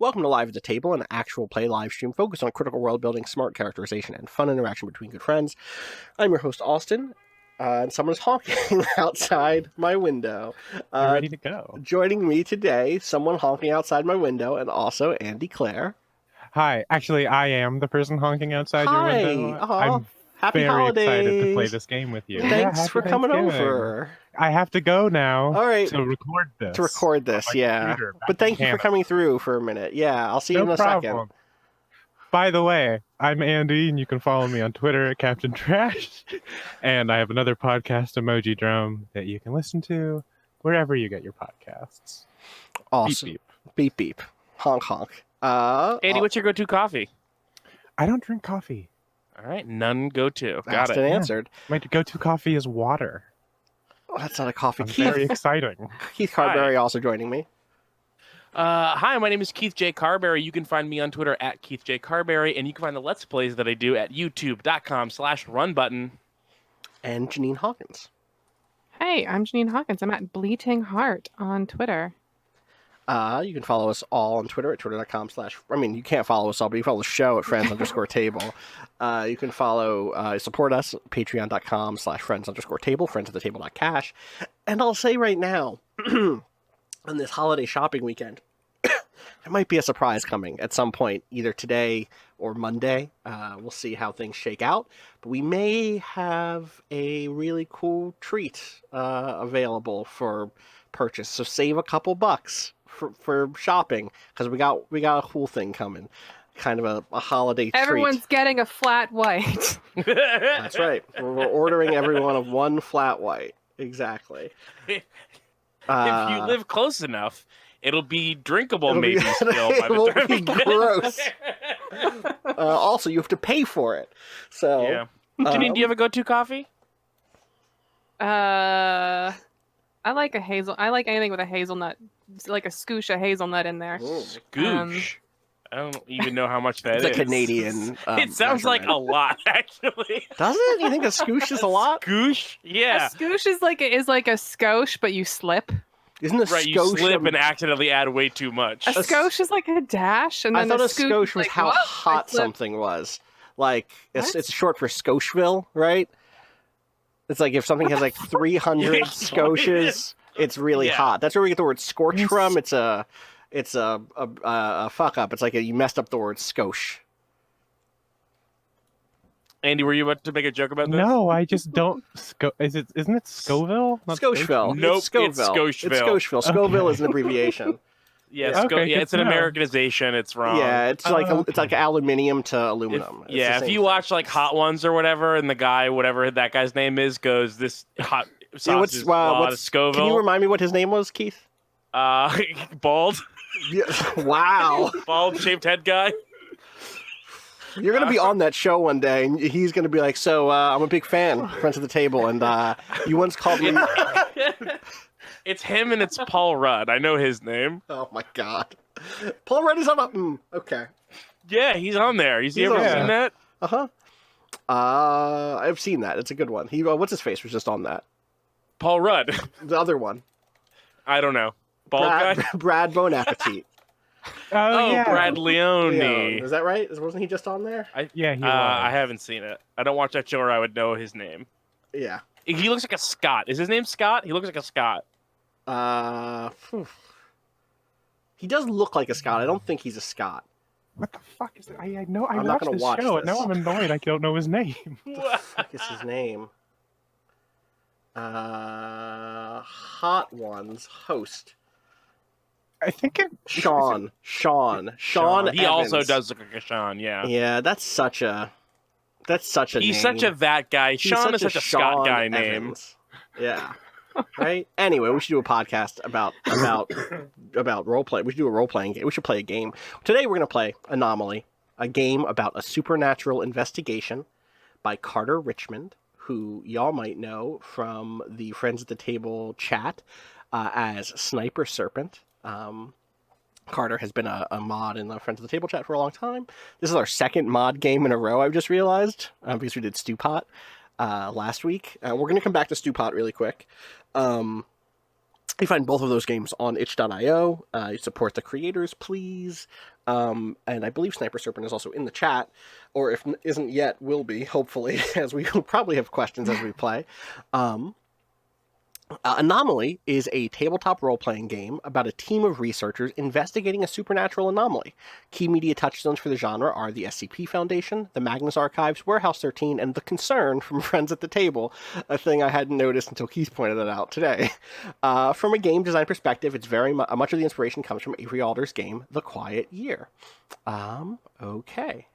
Welcome to Live at the Table, an actual play live stream focused on critical world building, smart characterization, and fun interaction between good friends. I'm your host, Austin, and someone's honking outside my window. You're ready to go. Joining me today, someone honking outside my window, and also Andy Clare. Hi. Actually, I am the person honking outside your window. I'm happy very holidays. excited to play this game with you. Thanks for coming over. I have to go now. All right. To record this. Yeah. But thank you for coming through for a minute. Yeah, I'll see you in a second. By the way, I'm Andy, and you can follow me on Twitter at Captain Trash. And I have another podcast, Emoji Drum, that you can listen to wherever you get your podcasts. Awesome. Beep, beep. Beep, beep. Honk, honk. Andy, what's your go-to coffee? I don't drink coffee. All right, none go-to. Got Asked it. and answered. My go-to coffee is water. Oh, that's not a coffee. Very exciting. Keith Carberry also joining me. Hi, my name is Keith J. Carberry. You can find me on Twitter at Keith J. Carberry, and you can find the Let's Plays that I do at youtube.com/runbutton. And Janine Hawkins. Hey, I'm Janine Hawkins. I'm at Bleating Heart on Twitter. You can follow us all on Twitter at twitter.com/ you can't follow us all, but you follow the show at friends_table. You can support us at patreon.com/friends_table, friends@thetable.cash. And I'll say right now, on this holiday shopping weekend, there might be a surprise coming at some point, either today or Monday. We'll see how things shake out. But we may have a really cool treat available for purchase. So save a couple bucks for shopping, because we got a cool thing coming. Kind of a holiday treat. Everyone's getting a flat white. That's right. We're ordering everyone of one flat white. Exactly. If you live close enough, it'll be drinkable, maybe still. By It won't the be time gross. Also, you have to pay for it. So, yeah. Janine, do you have a go-to coffee? I like anything with a hazelnut, like a scoosh of hazelnut in there. Scoosh. I don't even know how much that it's is. a Canadian. It sounds like a lot, actually. Does it? You think a scoosh is a lot? Scoosh? Yeah. A scoosh is like a skosh, but you slip. Isn't a right, you skosh slip and accidentally add way too much. A skosh is like a dash, and then I thought a skosh skosh was like, how whoa, hot something was. Like, it's short for Scotiaville, right? It's like if something has like 300 skoshes, it's really hot. That's where we get the word scorch from. It's a fuck up. It's like you messed up the word skosh. Andy, were you about to make a joke about this? No, I just don't. Isn't it Scoville? Not Scotchville. Nope, It's Scoville. it's Scotchville. It's Scotchville. Scoville is an abbreviation. Yeah, Okay, it's an Americanization. It's wrong. Yeah, it's like aluminium to aluminum. If you watch like Hot Ones or whatever, and the guy, whatever that guy's name is, goes, this hot sauce is a lot of Scoville. Can you remind me what his name was, Keith? Bald. Yeah. Wow. Bald shaped head guy. You're going to be on that show one day, and he's going to be like, so I'm a big fan, Friends of the Table, and you once called me... It's him and it's Paul Rudd. I know his name. Oh, my God. Paul Rudd is on a... Okay. Yeah, he's on there. You ever seen that? Uh-huh. I've seen that. It's a good one. What's his face was just on that? Paul Rudd. The other one. I don't know. Bald guy? Brad Bon Appetit. Yeah. Brad Leone. Is that right? Wasn't he just on there? Yeah, he was. I haven't seen it. I don't watch that show or I would know his name. Yeah. He looks like a Scot. Is his name Scott? He looks like a Scot. He does look like a Scot. I don't think he's a Scot. What the fuck is that? I know. I'm not watched gonna this watch show, this. and now I'm annoyed. I don't know his name. What the fuck is his name? Hot Ones host. I think Sean. He Evans. also does look like a Sean, yeah. Yeah, that's such a He's name. such a that guy. Sean is such a Scott guy Evans. Name. Yeah. Right? Anyway, we should do a podcast about role play. We should do a role playing game. We should play a game. Today we're going to play Anomaly, a game about a supernatural investigation by Carter Richmond, who y'all might know from the Friends at the Table chat as Sniperserpent. Carter has been a mod in the Friends of the Table chat for a long time. This is our second mod game in a row, I've just realized, because we did Stewpot last week. We're going to come back to Stewpot really quick. You find both of those games on itch.io. You support the creators, please. And I believe Sniperserpent is also in the chat, or if isn't yet, will be, hopefully, as we will probably have questions as we play. Anomaly is a tabletop role-playing game about a team of researchers investigating a supernatural anomaly. Key media touchstones for the genre are the SCP Foundation, the Magnus Archives, Warehouse 13, and The Concern from Friends at the Table, a thing I hadn't noticed until Keith pointed it out today. From a game design perspective, it's very much of the inspiration comes from Avery Alder's game, The Quiet Year. Okay.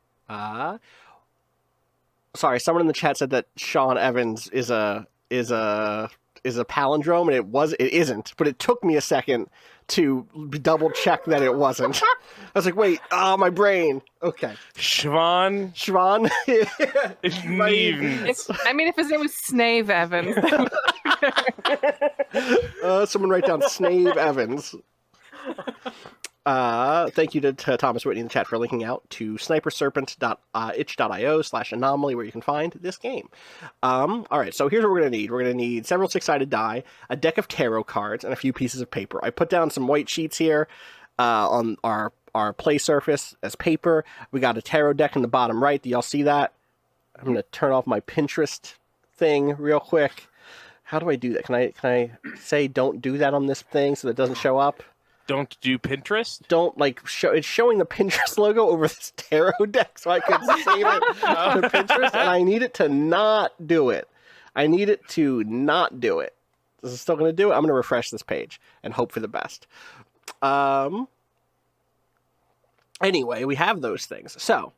Sorry, someone in the chat said that Sean Evans is a palindrome, and it isn't, but it took me a second to double check that it wasn't. I was like, wait, my brain. Okay. Schwan. If his name was Snave Evans. Someone write down Snave Evans. Thank you to Thomas Whitney in the chat for linking out to sniperserpent.itch.io/anomaly, where you can find this game. All right, so here's what we're going to need. We're going to need several 6-sided die, a deck of tarot cards, and a few pieces of paper. I put down some white sheets here on our play surface as paper. We got a tarot deck in the bottom right. Do y'all see that? I'm going to turn off my Pinterest thing real quick. How do I do that? Can I say don't do that on this thing so that it doesn't show up? Don't do Pinterest? Don't show it's showing the Pinterest logo over this tarot deck, so I could save it to Pinterest, and I need it to not do it. This is still going to do it. I'm going to refresh this page and hope for the best. Anyway, we have those things. So,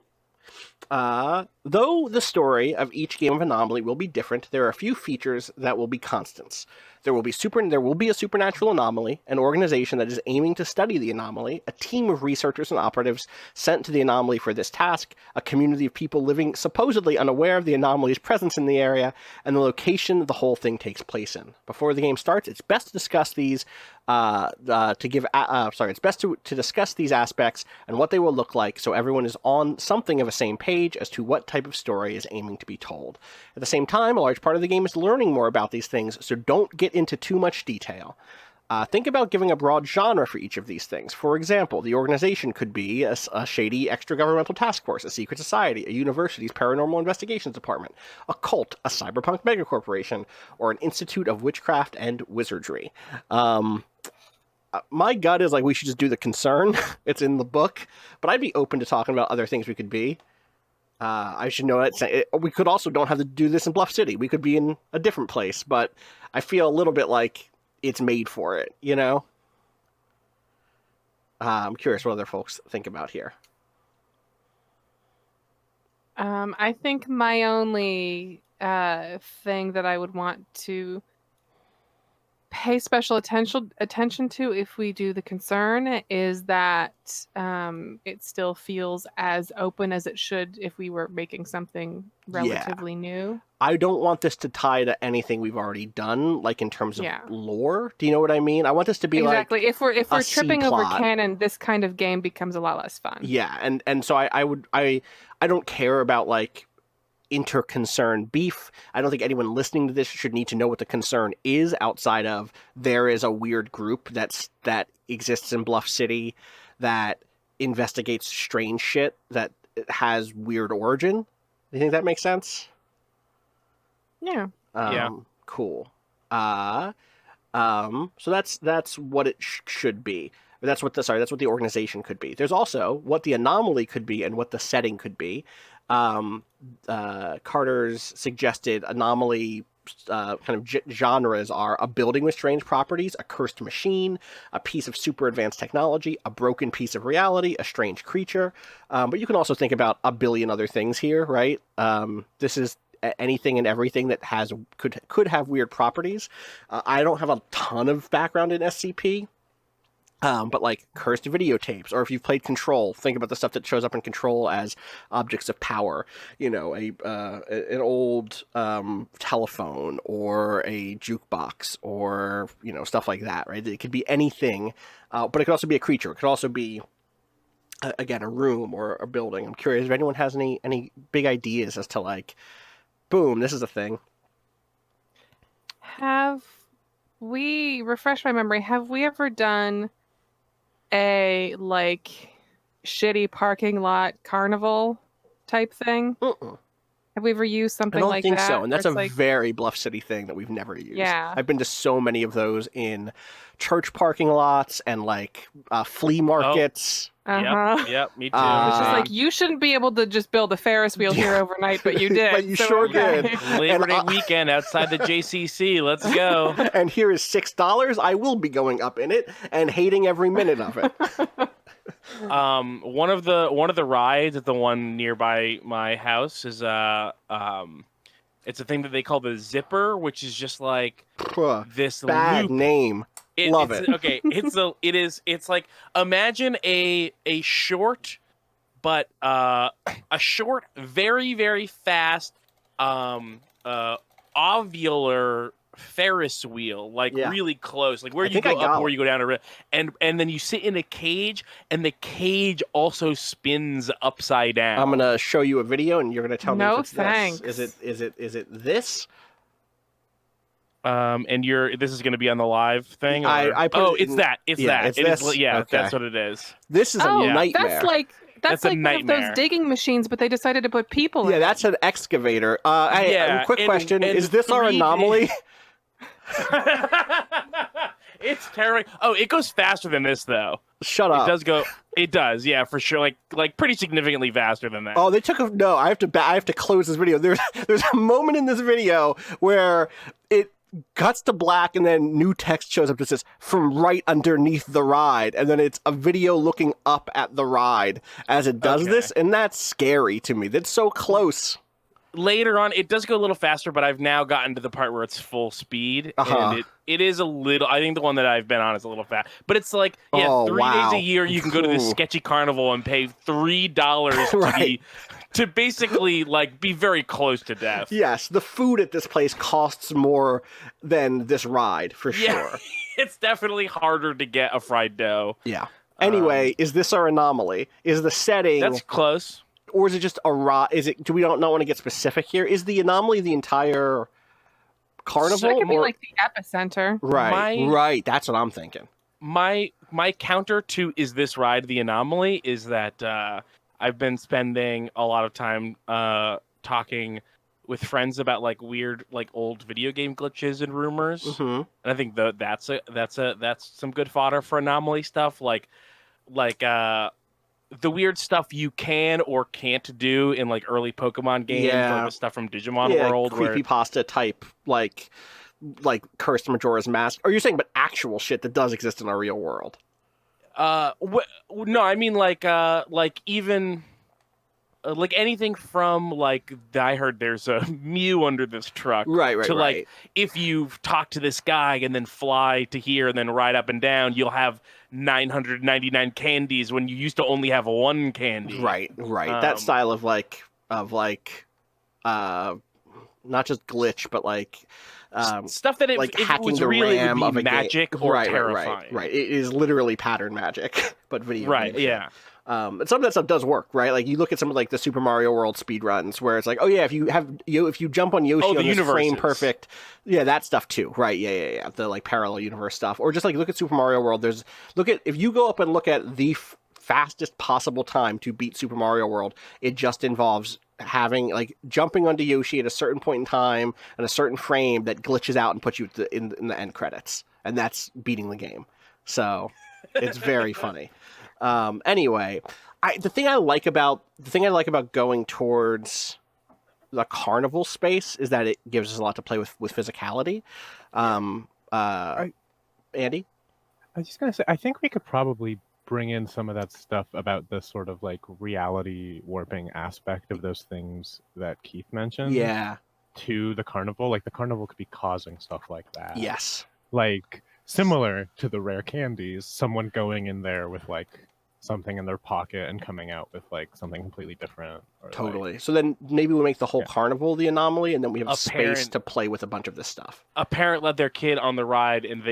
though the story of each game of Anomaly will be different, there are a few features that will be constants. There will be a supernatural anomaly, an organization that is aiming to study the anomaly, a team of researchers and operatives sent to the anomaly for this task, a community of people living supposedly unaware of the anomaly's presence in the area, and the location the whole thing takes place in. Before the game starts, it's best to discuss these to discuss these aspects and what they will look like, so everyone is on something of a same page as to what type of story is aiming to be told. At the same time, a large part of the game is learning more about these things, so don't get into too much detail. Think about giving a broad genre for each of these things. For example, the organization could be a shady extra-governmental task force, a secret society, a university's paranormal investigations department, a cult, a cyberpunk megacorporation, or an institute of witchcraft and wizardry. My gut is we should just do The Concern. It's in the book, but I'd be open to talking about other things we could be. I should know that. We could also don't have to do this in Bluff City. We could be in a different place, but I feel a little bit like it's made for it, you know? I'm curious what other folks think about here. I think my only thing that I would want to pay special attention to if we do The Concern is that it still feels as open as it should if we were making something relatively new. I don't want this to tie to anything we've already done, in terms of lore. Do you know what I mean? I want this to be exactly. If we're tripping over C-plot. canon, this kind of game becomes a lot less fun. Yeah, and so I don't care about inter-concern beef. I don't think anyone listening to this should need to know what the concern is outside of there is a weird group that exists in Bluff City that investigates strange shit that has weird origin. Do you think that makes sense? Yeah. Cool. So that's what it should be. That's what the organization could be. There's also what the anomaly could be and what the setting could be. Carter's suggested anomaly genres are a building with strange properties, a cursed machine, a piece of super advanced technology, a broken piece of reality, a strange creature. But you can also think about a billion other things here, right? This is anything and everything that could have weird properties. I don't have a ton of background in SCP. But cursed videotapes, or if you've played Control, think about the stuff that shows up in Control as objects of power. An old telephone or a jukebox, or stuff like that. Right? It could be anything, but it could also be a creature. It could also be again a room or a building. I'm curious if anyone has any big ideas as to boom, this is a thing. Have refresh my memory, have we ever done a like shitty parking lot carnival type thing? Mm-mm. Have we ever used I something don't like think that? so, and where that's a it's like, very Bluff City thing that we've never used. Yeah. I've been to so many of those in church parking lots and like flea markets. Yep, me too. It's just Uh, like, you shouldn't be able to just build a Ferris wheel here overnight, but you did. But you so sure okay. did. Labor And Day weekend outside the JCC. Let's go. And here is $6. I will be going up in it and hating every minute of it. One of the rides at the one nearby my house is it's a thing that they call the zipper, which is just like this Bad loop. name. Love it. Okay, it's like, imagine a short, but a short, very very fast, ovular Ferris wheel, like Yeah. really close, like where I you think go I up got or one. you go down, and then you sit in a cage, and the cage also spins upside down. I'm gonna show you a video, and you're gonna tell me No if it's thanks. this. Is it this? And this is going to be on the live thing. Or? I put it it's in- that. It's yeah, that. it's It is. this? Yeah, Okay. that's what it is. This is a Oh, nightmare. that's That's a like one of nightmare. those digging machines, but they decided to put people in. Yeah, that's an excavator. Quick and- question: and is this our 3D anomaly? It's terrible. Oh, it goes faster than this though. Shut up. It does go. It does. Yeah, for sure. Like pretty significantly faster than that. Oh, they took a no. I have to close this video. There's a moment in this video where it cuts to black and then new text shows up that says "from right underneath the ride," and then it's a video looking up at the ride as it does Okay. this, and that's scary to me. That's so close. Later on, it does go a little faster, but I've now gotten to the part where it's full speed, and it is a little. I think the one that I've been on is a little fast, but it's like 3 wow. days a year you can go to this Ooh. sketchy carnival and pay $3 Right. to basically like be very close to death. Yes, the food at this place costs more than this ride for Yeah. sure. It's definitely harder to get a fried dough. Yeah. Anyway, is this our anomaly? Is the setting? That's close. Or is it just a ride? Do we not want to get specific here? Is the anomaly the entire carnival? It could be or- like the epicenter. Right. That's what I'm thinking. My counter to is this ride the anomaly is that I've been spending a lot of time talking with friends about like weird like old video game glitches and rumors, Mm-hmm. and I think that's some good fodder for anomaly stuff, like the weird stuff you can or can't do in like early Pokemon games, Yeah. or the stuff from Digimon World, where creepypasta type, like Cursed Majora's Mask. Or you're saying, but actual shit that does exist in our real world. no, I mean like even like anything from like I heard there's a Mew under this truck, Right. to like if you talk to this guy and then fly to here and then ride up and down, you'll have 999 candies when you used to only have one candy. Right. That style of not just glitch, but like stuff that like if it hacking was the real, it RAM would of be a game. magic or terrifying. Right. It is literally pattern magic, but video. Right. game shit. Yeah. And some of that stuff does work, right? Like you look at some of like the Super Mario World speedruns, where it's like, oh yeah, if you jump on Yoshi the on this frame universes. perfect, yeah, that stuff too, right? Yeah. The like parallel universe stuff, or just like look at Super Mario World. If you go up and look at the fastest possible time to beat Super Mario World, it just involves having like jumping onto Yoshi at a certain point in time and a certain frame that glitches out and puts you in the end credits, and that's beating the game. So it's very funny. Anyway, the thing I like about going towards the carnival space is that it gives us a lot to play with physicality. Andy, I was just gonna say, I think we could probably bring in some of that stuff about the sort of like reality warping aspect of those things that Keith mentioned. yeah, To the carnival, like the carnival could be causing stuff like that. yes, Like similar to the rare candies, someone going in there with like something in their pocket and coming out with like something completely different. Or, totally. Like, So then maybe we make the whole Yeah. carnival the anomaly, and then we have A space parent- to play with a bunch of this stuff. A parent led their kid on the ride, and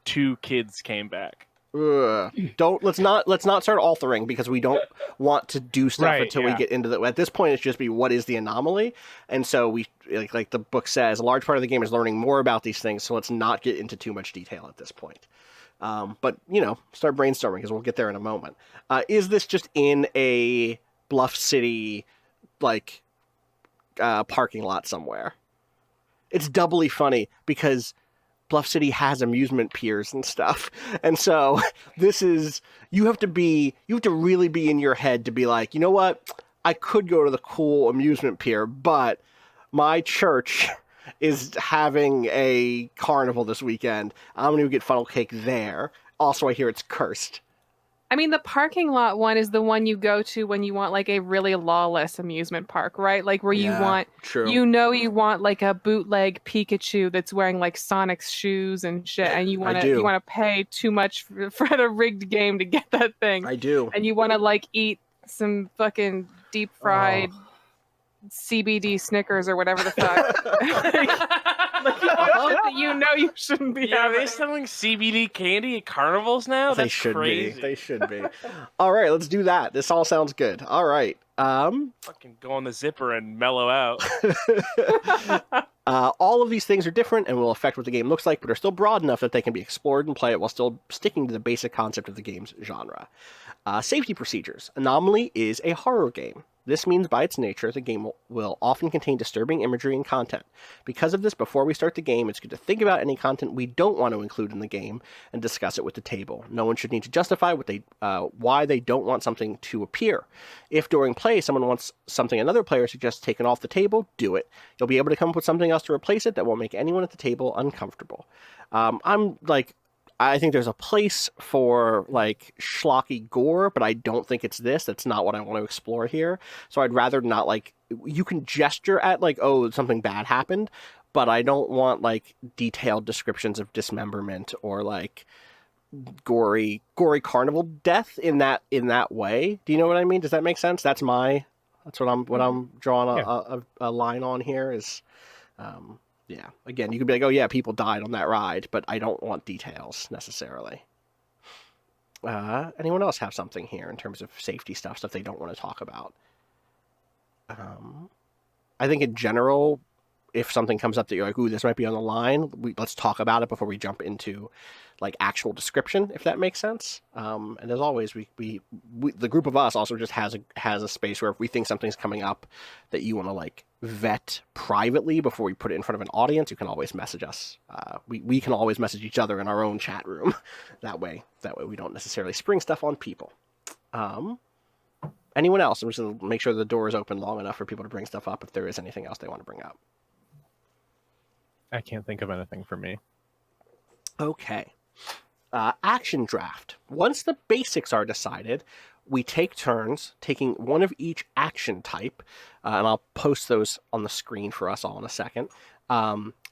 2 kids came back. let's not start authoring because we don't want to do stuff Right, until we yeah. get into the. At this point, it's just be what is the anomaly, and so we like the book says, a large part of the game is learning more about these things. So let's not get into too much detail at this point. But start brainstorming because we'll get there in a moment. Is this just in a Bluff City like parking lot somewhere? It's doubly funny because Bluff City has amusement piers and stuff. And so this is, you have to really be in your head to be like, you know what? I could go to the cool amusement pier, but my church is having a carnival this weekend. I'm going to get funnel cake there. Also, I hear it's cursed. I mean, the parking lot one is the one you go to when you want like a really lawless amusement park, right? Like where you want, true. you want like a bootleg Pikachu that's wearing like Sonic's shoes and shit, and you want to pay too much for a rigged game to get that thing. I do. And you want to like eat some fucking deep fried CBD Snickers or whatever the fuck. Like you know you shouldn't be Are having. they selling CBD candy at carnivals now? That's crazy. They should be. All right, let's do that. This all sounds good. All right. Fucking go on the zipper and mellow out. All of these things are different and will affect what the game looks like, but are still broad enough that they can be explored and played while still sticking to the basic concept of the game's genre. Safety procedures. Anomaly is a horror game. This means by its nature, the game will often contain disturbing imagery and content. Because of this, before we start the game, it's good to think about any content we don't want to include in the game and discuss it with the table. No one should need to justify why they don't want something to appear. If during play someone wants something another player suggests taken off the table, do it. You'll be able to come up with something else to replace it that won't make anyone at the table uncomfortable. I think there's a place for like schlocky gore, but I don't think it's this. That's not what I want to explore here. So I'd rather not you can gesture at something bad happened, but I don't want like detailed descriptions of dismemberment or like gory carnival death in that way. Do you know what I mean? Does that make sense? That's what I'm drawing a line on here is. Yeah, again, you could be like, oh yeah, people died on that ride, but I don't want details necessarily. Anyone else have something here in terms of safety stuff they don't want to talk about? I think in general, if something comes up that you're like, ooh, this might be on the line, let's talk about it before we jump into like actual description, if that makes sense. And as always, we the group of us also just has a space where if we think something's coming up that you want to like vet privately before we put it in front of an audience, you can always message us. We can always message each other in our own chat room. That way we don't necessarily spring stuff on people. Anyone else? I'm just going to make sure the door is open long enough for people to bring stuff up if there is anything else they want to bring up. I can't think of anything for me. Okay. Action draft. Once the basics are decided, we take turns taking one of each action type, and I'll post those on the screen for us all in a second.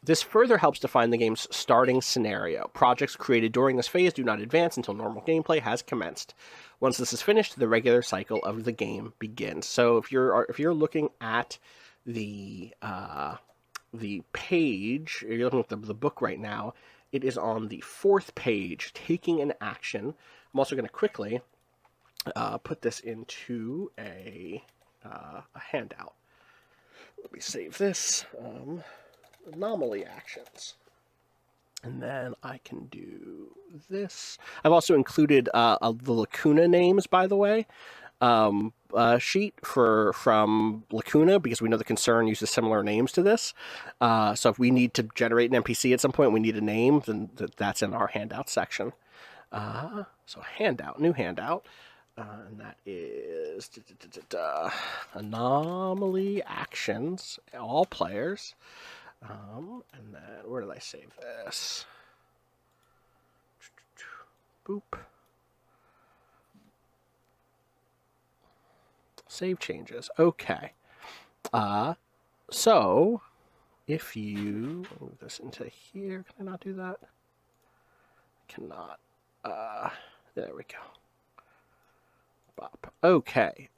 This further helps define the game's starting scenario. Projects created during this phase do not advance until normal gameplay has commenced. Once this is finished, the regular cycle of the game begins. So if you're looking at the page, you're looking at the book right now, it is on the 4th page, taking an action. I'm also going to quickly put this into a handout. Let me save this. Anomaly actions. And then I can do this. I've also included the Lacuna names, by the way, sheet from Lacuna, because we know the Concern uses similar names to this. So if we need to generate an NPC at some point, we need a name, then that's in our handout section. So new handout. And that is Anomaly actions, all players. And then where did I save this? Boop. Save changes. Okay. So if you move this into here, can I not do that? Cannot. There we go. Bop. Okay.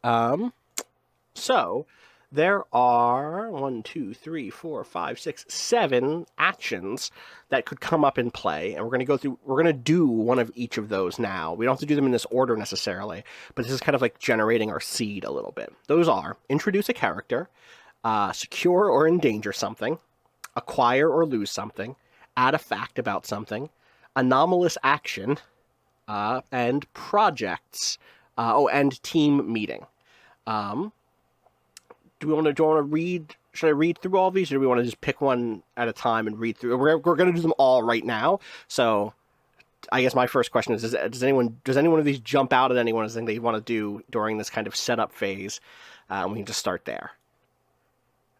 So There are 1, 2, 3, 4, 5, 6, 7 actions that could come up in play, and we're going to go through. We're going to do one of each of those now. We don't have to do them in this order necessarily, but this is kind of like generating our seed a little bit. Those are introduce a character, secure or endanger something, acquire or lose something, add a fact about something, anomalous action, and projects. And team meeting. Do you want to read? Should I read through all of these, or do we want to just pick one at a time and read through? We're going to do them all right now. So, I guess my first question is: does any one of these jump out at anyone as something they want to do during this kind of setup phase? We can just start there,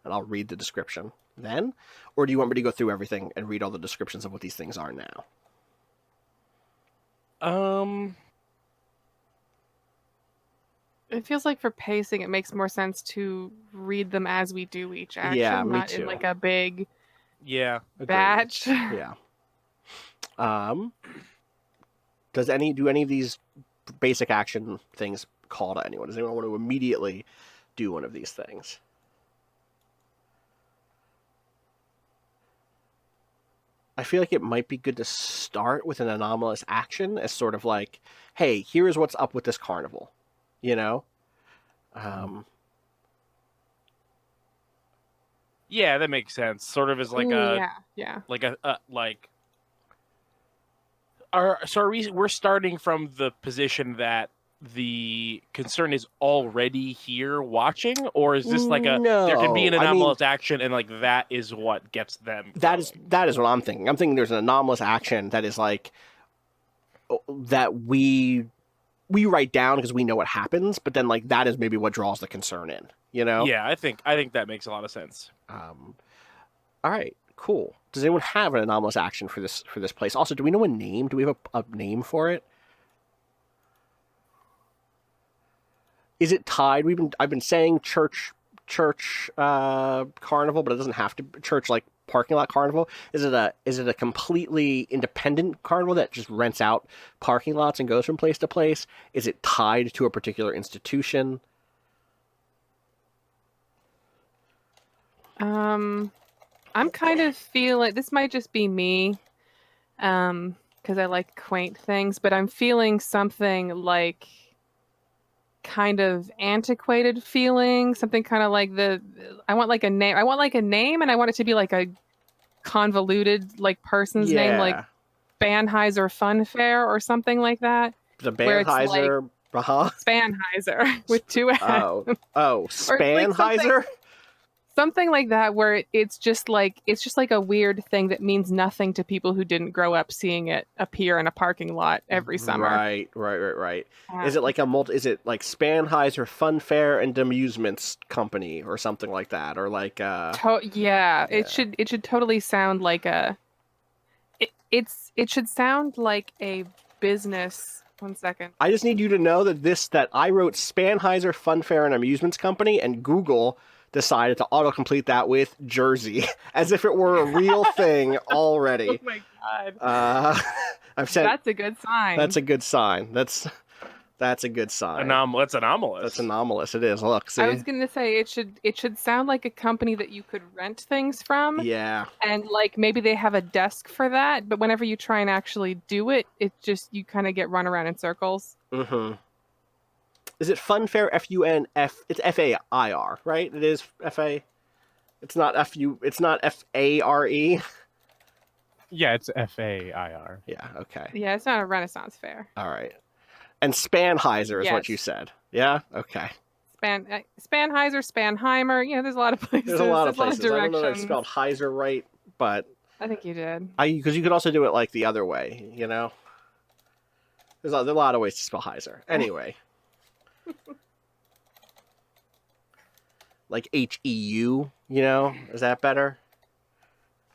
and I'll read the description then. Or do you want me to go through everything and read all the descriptions of what these things are now? It feels like for pacing, it makes more sense to read them as we do each action, Yeah, me not too. in like a big Yeah. batch. Yeah. Do any of these basic action things call to anyone? Does anyone want to immediately do one of these things? I feel like it might be good to start with an anomalous action as sort of like, hey, here is what's up with this carnival. You know? Yeah, that makes sense. Sort of as like Ooh, a yeah. like a like. We're starting from the position that the concern is already here watching, or is this like there can be an No, I mean- anomalous action and like that is what gets them That going? is what I'm thinking. I'm thinking there's an anomalous action that is like that we write down because we know what happens, but then like that is maybe what draws the concern in, you know? Yeah, I think that makes a lot of sense. All right, cool. Does anyone have an anomalous action for this place? Also, do we know a name? Do we have a name for it? Is it tied? I've been saying church carnival, but it doesn't have to church like parking lot carnival. Is it a completely independent carnival that just rents out parking lots and goes from place to place? Is it tied to a particular institution? I'm kind of feeling this might just be me, because I like quaint things, but I'm feeling something like kind of antiquated feeling, something kind of like I want like a name. I want like a name, and I want it to be like a convoluted like person's name, like Spanheiser Funfair or something like that. The where it's like Banheiser, Spanheiser with two S. Oh, Or Spanheiser. Something like that, where it's just like a weird thing that means nothing to people who didn't grow up seeing it appear in a parking lot every summer. Right. Is it like Is it like Spanheiser Funfair and Amusements Company or something like that, or like? Yeah, it should totally sound like a. It should sound like a business. 1 second. I just need you to know that I wrote Spanheiser Funfair and Amusements Company, and Google decided to autocomplete that with Jersey, as if it were a real thing already. Oh my god! I've said that's a good sign. That's a good sign. That's a good sign. That's anomalous. That's anomalous. It is. Look, see. I was gonna say it should sound like a company that you could rent things from. Yeah. And like maybe they have a desk for that, but whenever you try and actually do it, it just you kind of get run around in circles. Mm-hmm. Is it Funfair? FUNF? It's FAIR, right? It is FA. It's not FU. It's not FARE. Yeah, it's FAIR. Yeah. Okay. Yeah, it's not a Renaissance fair. All right. And Spanheiser is what Yes. you said. Yeah. Okay. Spanheiser, Spanheimer. Yeah, there's a lot of places. There's a lot of places. I don't know if I directions. spelled Heiser right, but I think you did. because you could also do it like the other way. You know. There's a lot of ways to spell Heiser. Anyway. Like HEU, you know, is that better?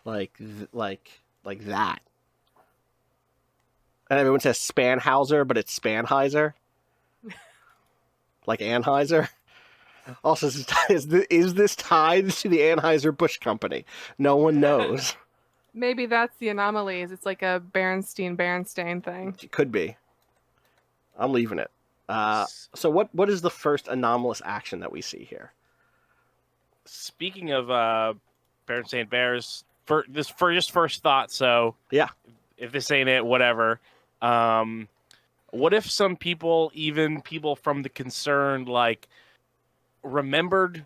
Like that. And everyone says Spanhauser, but it's Spanheiser. Like Anheuser. Also, is this tied to the Anheuser-Busch Company? No one knows. Maybe that's the anomaly. Is it's like a Berenstain thing. It could be. I'm leaving it. So what is the first anomalous action that we see here? speaking of Bears St. Bears, for just first thought. So Yeah. if this ain't it, whatever. What if some people, even people from the concern, like remembered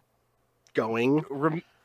Going.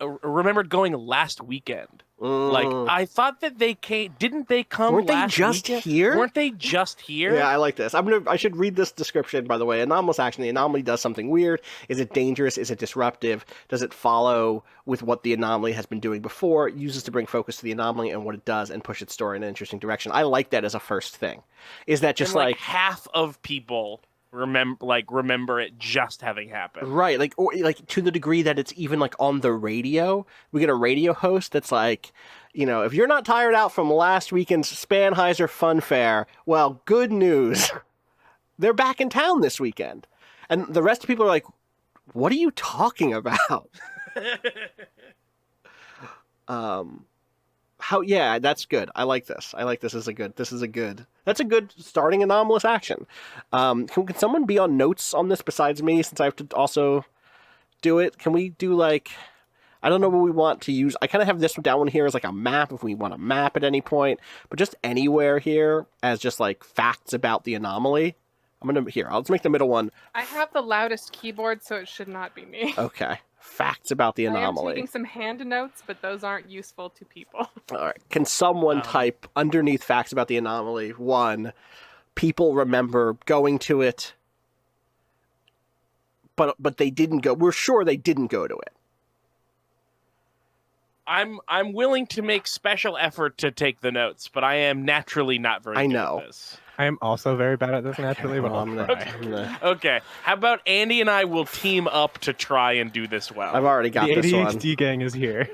remembered going last weekend? Like, I thought that they came. Didn't they come? Weren't they last just weekend? here? Weren't they just here? Yeah, I like this. I should read this description, by the way. Anomalous action. The anomaly does something weird. Is it dangerous? Is it disruptive? Does it follow with what the anomaly has been doing before? It uses to bring focus to the anomaly and what it does and push its story in an interesting direction. I like that as a first thing. Is that just And, like half of people remember it just having happened? Right, or to the degree that it's even like on the radio. We get a radio host that's like, if you're not tired out from last weekend's Spanheiser Fun Fair, well, good news. They're back in town this weekend. And the rest of people are like, what are you talking about? Yeah, that's good. I like this. That's a good starting anomalous action. Can someone be on notes on this besides me, since I have to also do it? Can we do I don't know what we want to use. I kind of have this down one here as like a map if we want to map at any point, but just anywhere here as just like facts about the anomaly. Let's make the middle one. I have the loudest keyboard, so it should not be me. Okay. Facts about the anomaly. I am taking some hand notes, but those aren't useful to people. All right. Can someone type underneath facts about the anomaly? 1, people remember going to it, but they didn't go. We're sure they didn't go to it. I'm willing to make special effort to take the notes, but I am naturally not very good at this. I am also very bad at this naturally, but I'm gonna... Okay. How about Andy and I will team up to try and do this well? I've already got this one. The ADHD gang is here.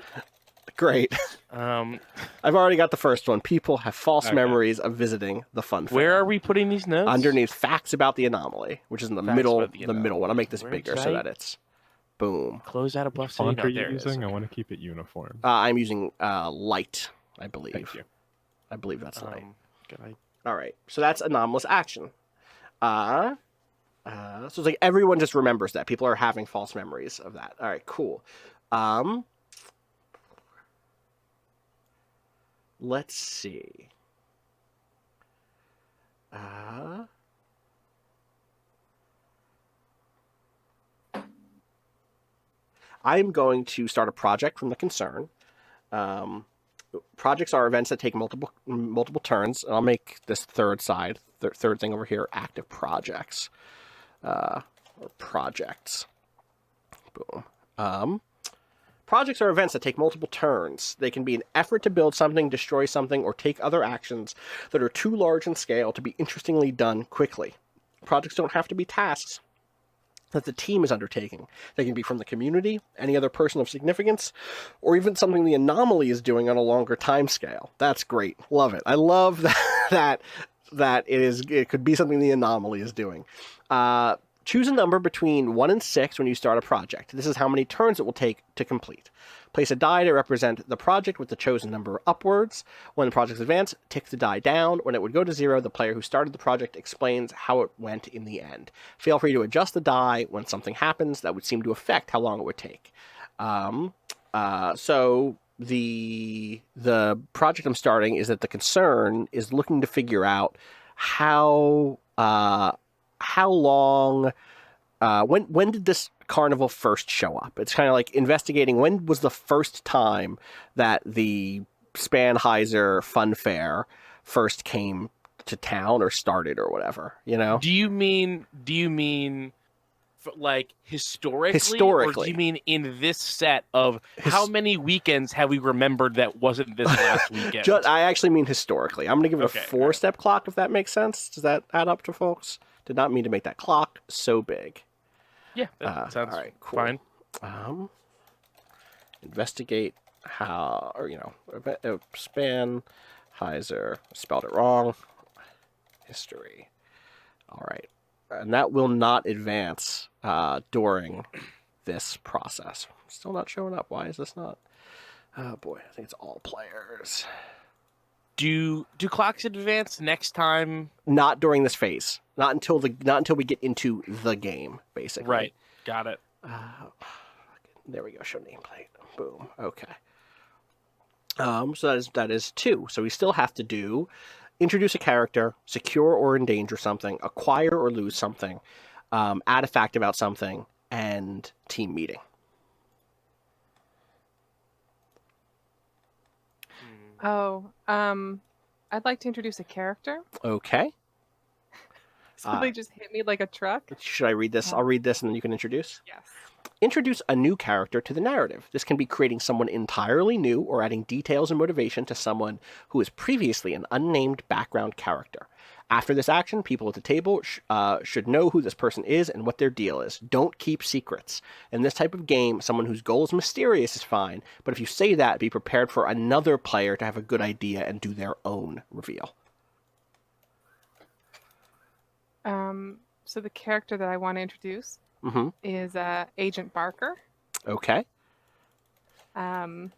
Great. I've already got the first one. People have false memories of visiting the fun fair. Where are we putting these notes? Underneath facts about the anomaly, which is in the middle one. I'll make this bigger so that it's boom. Close out of Bluff City. Font are you using? I want to keep it uniform. I'm using light, I believe. Thank you. I believe that's light. Good. All right, so that's anomalous action. So it's like everyone just remembers that. People are having false memories of that. All right, cool. Let's see. I'm going to start a project from the concern. Projects are events that take multiple turns. And I'll make this third thing over here, active projects. Or projects. Boom. Projects are events that take multiple turns. They can be an effort to build something, destroy something, or take other actions that are too large in scale to be interestingly done quickly. Projects don't have to be tasks that the team is undertaking. They can be from the community, any other person of significance, or even something the anomaly is doing on a longer time scale. That's great. Love it. I love that it could be something the anomaly is doing. Choose a number between 1 and 6 when you start a project. This is how many turns it will take to complete. Place a die to represent the project with the chosen number upwards. When the project's advanced, tick the die down. When it would go to 0, the player who started the project explains how it went in the end. Feel free to adjust the die when something happens that would seem to affect how long it would take. So the project I'm starting is that the concern is looking to figure out how long, when did this carnival first show up? It's kind of like investigating when was the first time that the Spanheiser Fun Fair first came to town or started or whatever, Do you mean like historically? Historically. Or do you mean in this set of how many weekends have we remembered that wasn't this last weekend? I actually mean historically. I'm going to give it a 4-step clock, if that makes sense. Does that add up to folks? Did not mean to make that clock so big. Yeah, that sounds all right, cool. fine. Investigate how, Spanheiser, spelled it wrong. History. All right. And that will not advance during this process. Still not showing up. Why is this not? Oh boy, I think it's all players. Do clocks advance next time? Not during this phase. Not until we get into the game, basically. Right. Got it. There we go. Show nameplate. Boom. Okay. So that is 2. So we still have to do introduce a character, secure or endanger something, acquire or lose something, add a fact about something, and team meeting. I'd like to introduce a character. Okay. Somebody just hit me like a truck. Should I read this? I'll read this and then you can introduce. Yes. Introduce a new character to the narrative. This can be creating someone entirely new or adding details and motivation to someone who was previously an unnamed background character. After this action, people at the table should know who this person is and what their deal is. Don't keep secrets. In this type of game, someone whose goal is mysterious is fine, but if you say that, be prepared for another player to have a good idea and do their own reveal. So the character that I want to introduce is Agent Barker. Okay. And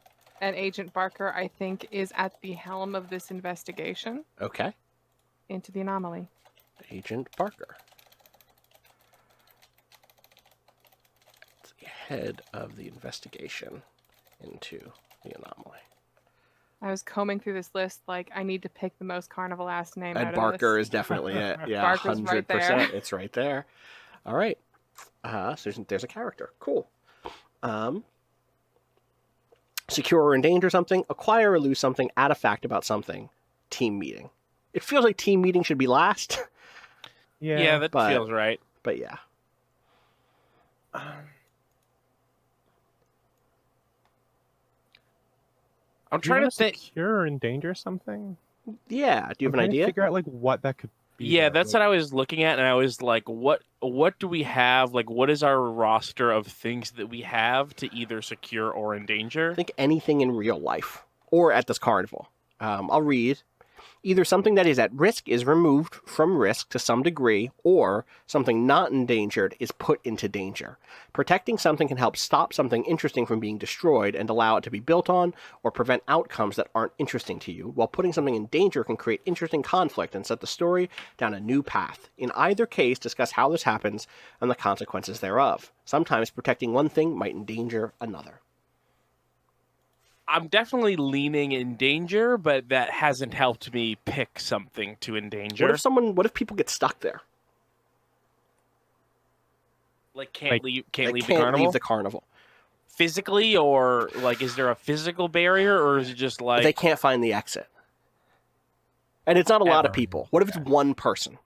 Agent Barker, I think, is at the helm of this investigation Okay. into the anomaly. Agent Barker. It's the head of the investigation into the anomaly. I was combing through this list, like, I need to pick the most carnival ass name out And of Barker this. is definitely it. Yeah, Barker's 100%. right there. It's right there. All right. So there's a character. Cool. Secure or endanger something, acquire or lose something, add a fact about something, team meeting. It feels like team meeting should be last, Yeah, that but- feels right. but yeah. I'm Do you trying to wanna think. secure or endanger something? Yeah, do you have an I'm trying to idea? Figure out like what that could be. Yeah, though. that's what I was looking at, and I was like, what do we have? Like, what is our roster of things that we have to either secure or endanger? I think anything in real life or at this carnival. I'll read. Either something that is at risk is removed from risk to some degree, or something not endangered is put into danger. Protecting something can help stop something interesting from being destroyed and allow it to be built on, or prevent outcomes that aren't interesting to you, while putting something in danger can create interesting conflict and set the story down a new path. In either case, discuss how this happens and the consequences thereof. Sometimes protecting one thing might endanger another. I'm definitely leaning in danger, but that hasn't helped me pick something to endanger. What if people get stuck there? Like can't Like, leave They the carnival leave the carnival. physically, or like is there a physical barrier, or is it just like They can't find the exit. And it's not a lot of Ever. people. What if it's one person?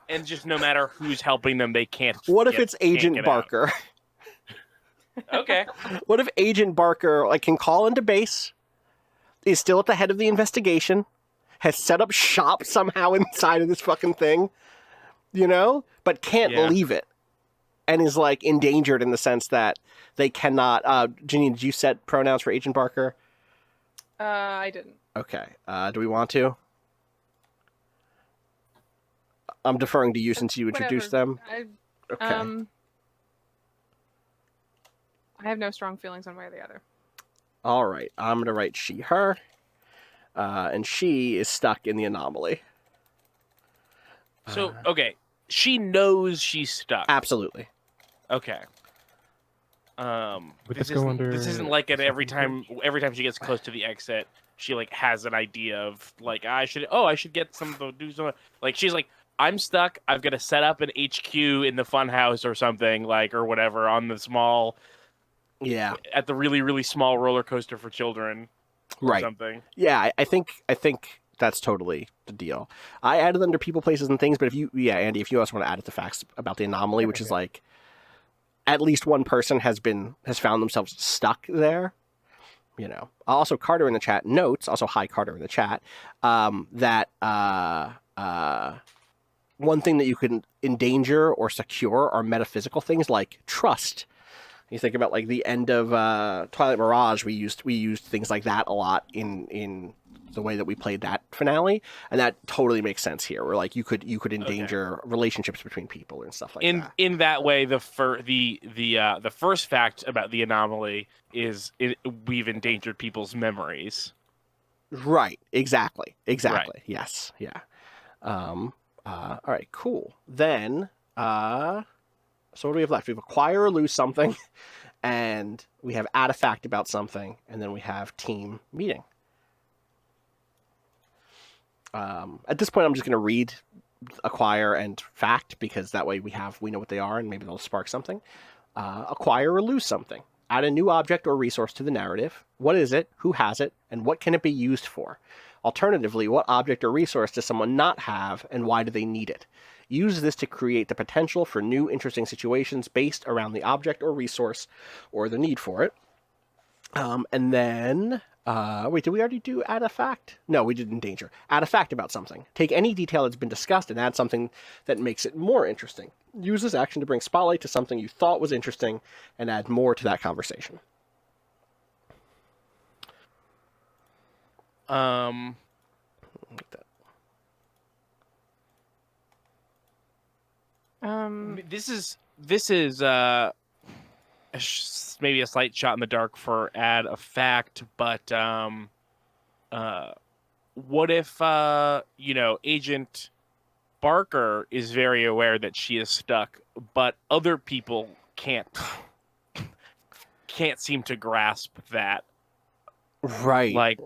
and just no matter who's helping them, they can't. What if get- it's can't Agent get out? Barker? Okay. What if Agent Barker can call into base, is still at the head of the investigation, has set up shop somehow inside of this fucking thing, but can't Yeah. leave it, and is endangered in the sense that they cannot. Janine, did you set pronouns for Agent Barker? I didn't. Okay. Do we want to? I'm deferring to you since you introduced them. Okay. I have no strong feelings one way or the other. All right. I'm going to write she, her. And she is stuck in the anomaly. So okay, she knows she's stuck. Absolutely. Okay. Would This this go this isn't under like an every second time she gets close to the exit, she has an idea of I should get some do some she's like, I'm stuck. I've got to set up an HQ in the fun house or something or whatever on the small Yeah. at the really really small roller coaster for children or Right. something. Yeah, I think that's totally the deal. I added under people, places, and things, but Andy, if you also want to add the facts about the anomaly, which is at least one person has found themselves stuck there. Also Carter in the chat notes, also hi Carter in the chat, that one thing that you can endanger or secure are metaphysical things like trust. You think about the end of Twilight Mirage, we used things like that a lot in the way that we played that finale, and that totally makes sense here. Where you could endanger relationships between people and stuff like that. In that way, the first fact about the anomaly is we've endangered people's memories. Right. Exactly. Right. Yes. Yeah. All right. Cool. Then So what do we have left? We have acquire or lose something, and we have add a fact about something, and then we have team meeting. At this point, I'm just going to read acquire and fact, because that way we know what they are, and maybe they'll spark something. Acquire or lose something. Add a new object or resource to the narrative. What is it? Who has it? And what can it be used for? Alternatively, what object or resource does someone not have, and why do they need it? Use this to create the potential for new interesting situations based around the object or resource or the need for it. And then, wait, did we already do add a fact? No, we did in danger. Add a fact about something. Take any detail that's been discussed and add something that makes it more interesting. Use this action to bring spotlight to something you thought was interesting and add more to that conversation. Like that. This is maybe a slight shot in the dark for add a fact, but what if Agent Barker is very aware that she is stuck, but other people can't seem to grasp that. Right.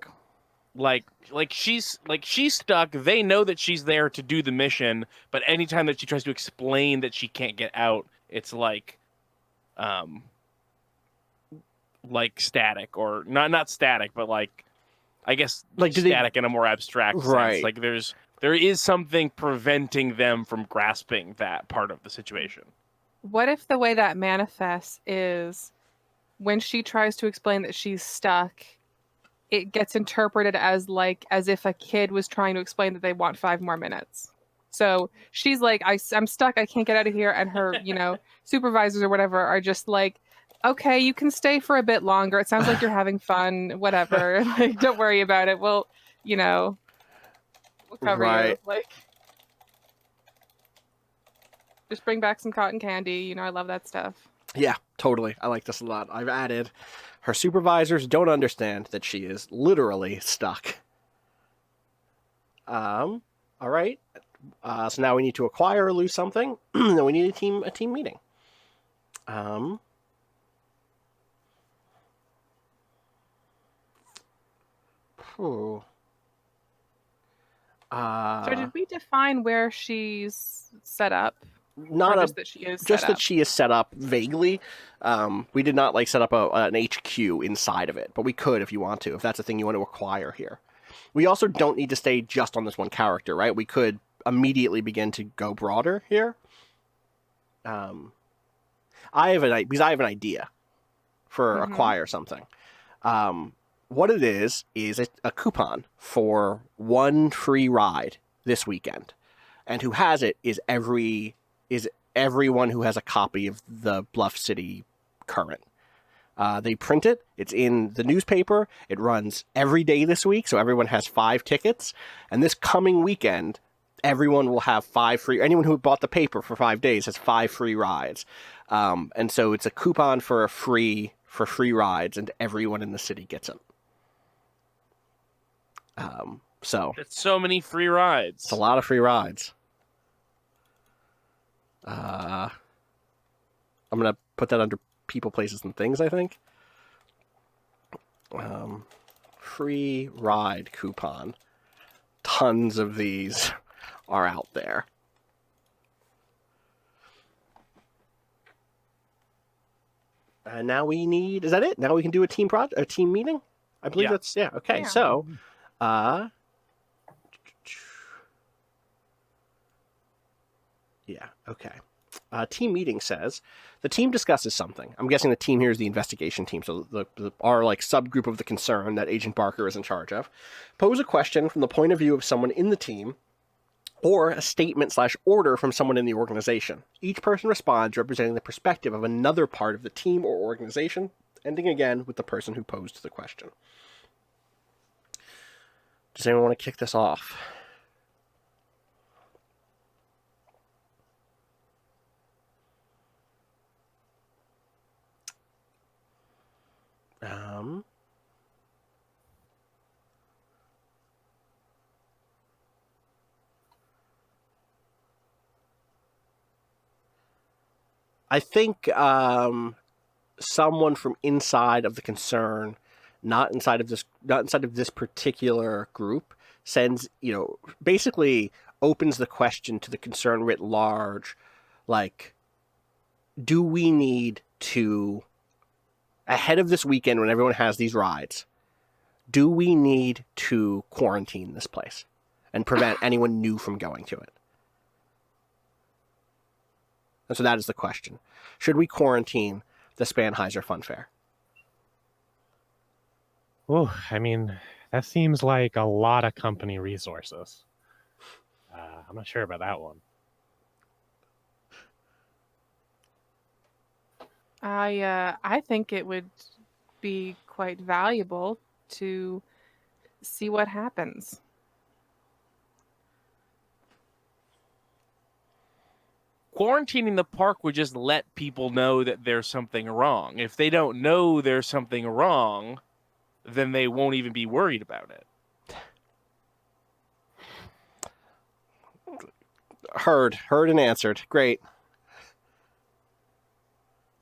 Like she's stuck. They know that she's there to do the mission, but anytime that she tries to explain that she can't get out, it's like static, or not static, but I guess static in a more abstract sense. Like there is something preventing them from grasping that part of the situation. What if the way that manifests is when she tries to explain that she's stuck, it gets interpreted as if a kid was trying to explain that they want 5 more minutes. So she's like, I'm stuck, I can't get out of here, and her, supervisors or whatever are just like, okay, you can stay for a bit longer. It sounds like you're having fun, whatever. Like, don't worry about it. We'll cover you. Like, just bring back some cotton candy. I love that stuff. Yeah, totally. I like this a lot. I've added her supervisors don't understand that she is literally stuck. All right. So now we need to acquire or lose something. Then we need a team meeting. So did we define where she's set up? Just that she is set up vaguely. We did not set up an HQ inside of it, but we could if you want to, if that's a thing you want to acquire here. We also don't need to stay just on this one character, right? We could immediately begin to go broader here. I have an idea for acquire something. What it is a coupon for 1 free ride this weekend, and who has it is everyone who has a copy of the Bluff City Current. They print it. It's in the newspaper. It runs every day this week, so everyone has 5 tickets. And this coming weekend, everyone will have 5 free. Anyone who bought the paper for 5 days has 5 free rides. And so it's a coupon for free rides, and everyone in the city gets it. So it's so many free rides. It's a lot of free rides. I'm gonna put that under people, places, and things, I think. Free ride coupon. Tons of these are out there. And now we need, is that it? Now we can do a team meeting? I believe that's, okay. Yeah. So, okay. Team meeting says, the team discusses something. I'm guessing the team here is the investigation team, so our subgroup of the concern that Agent Barker is in charge of. Pose a question from the point of view of someone in the team, or a statement/order from someone in the organization. Each person responds representing the perspective of another part of the team or organization, ending again with the person who posed the question. Does anyone want to kick this off? I think someone from inside of the concern, not inside of this particular group, sends, basically opens the question to the concern writ large, like, do we need to, ahead of this weekend when everyone has these rides, do we need to quarantine this place and prevent anyone new from going to it? And so that is the question. Should we quarantine the Spanheiser Fun Fair? Oh, I mean, that seems like a lot of company resources. I'm not sure about that one. I think it would be quite valuable to see what happens. Quarantining the park would just let people know that there's something wrong. If they don't know there's something wrong, then they won't even be worried about it. Heard and answered. Great.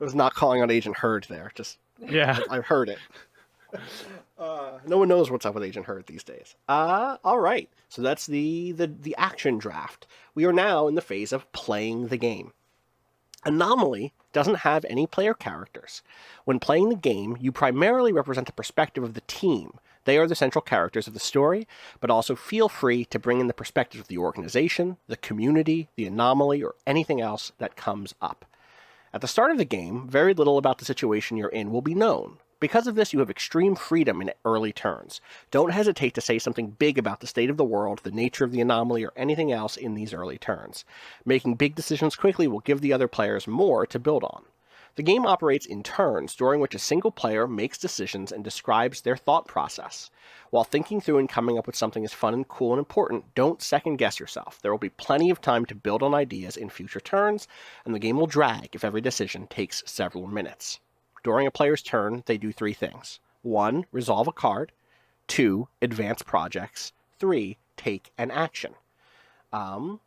I was not calling on Agent Heard there. Just Yeah. I've heard it. No one knows what's up with Agent Heard these days. All right. So that's the action draft. We are now in the phase of playing the game. Anomaly doesn't have any player characters. When playing the game, you primarily represent the perspective of the team. They are the central characters of the story, but also feel free to bring in the perspective of the organization, the community, the anomaly, or anything else that comes up. At the start of the game, very little about the situation you're in will be known. Because of this, you have extreme freedom in early turns. Don't hesitate to say something big about the state of the world, the nature of the anomaly, or anything else in these early turns. Making big decisions quickly will give the other players more to build on. The game operates in turns, during which a single player makes decisions and describes their thought process. While thinking through and coming up with something is fun and cool and important, don't second guess yourself. There will be plenty of time to build on ideas in future turns, and the game will drag if every decision takes several minutes. During a player's turn, they do 3 things. 1. Resolve a card. 2. Advance projects. 3. Take an action. Do you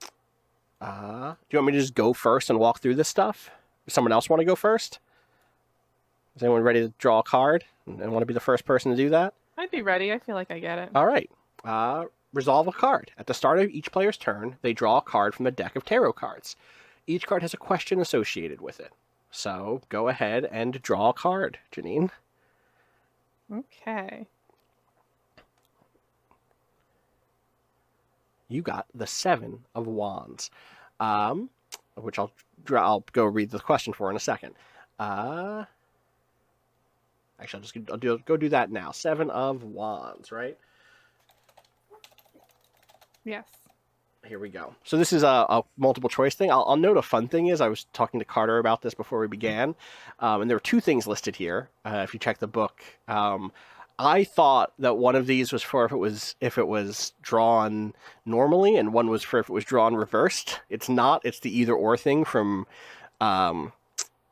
want me to just go first and walk through this stuff? Does someone else want to go first? Is anyone ready to draw a card and want to be the first person to do that? I'd be ready. I feel like I get it. All right. Resolve a card. At the start of each player's turn, they draw a card from the deck of tarot cards. Each card has a question associated with it. So go ahead and draw a card, Janine. Okay. You got the 7 of Wands, which I'll go read the question for in a second. Actually, I'll go do that now. 7 of Wands, right? Yes. Here we go. So this is a multiple choice thing. I'll note a fun thing is I was talking to Carter about this before we began, and there were 2 things listed here. If you check the book, I thought that one of these was for if it was drawn normally, and one was for if it was drawn reversed. It's not. It's the either or thing from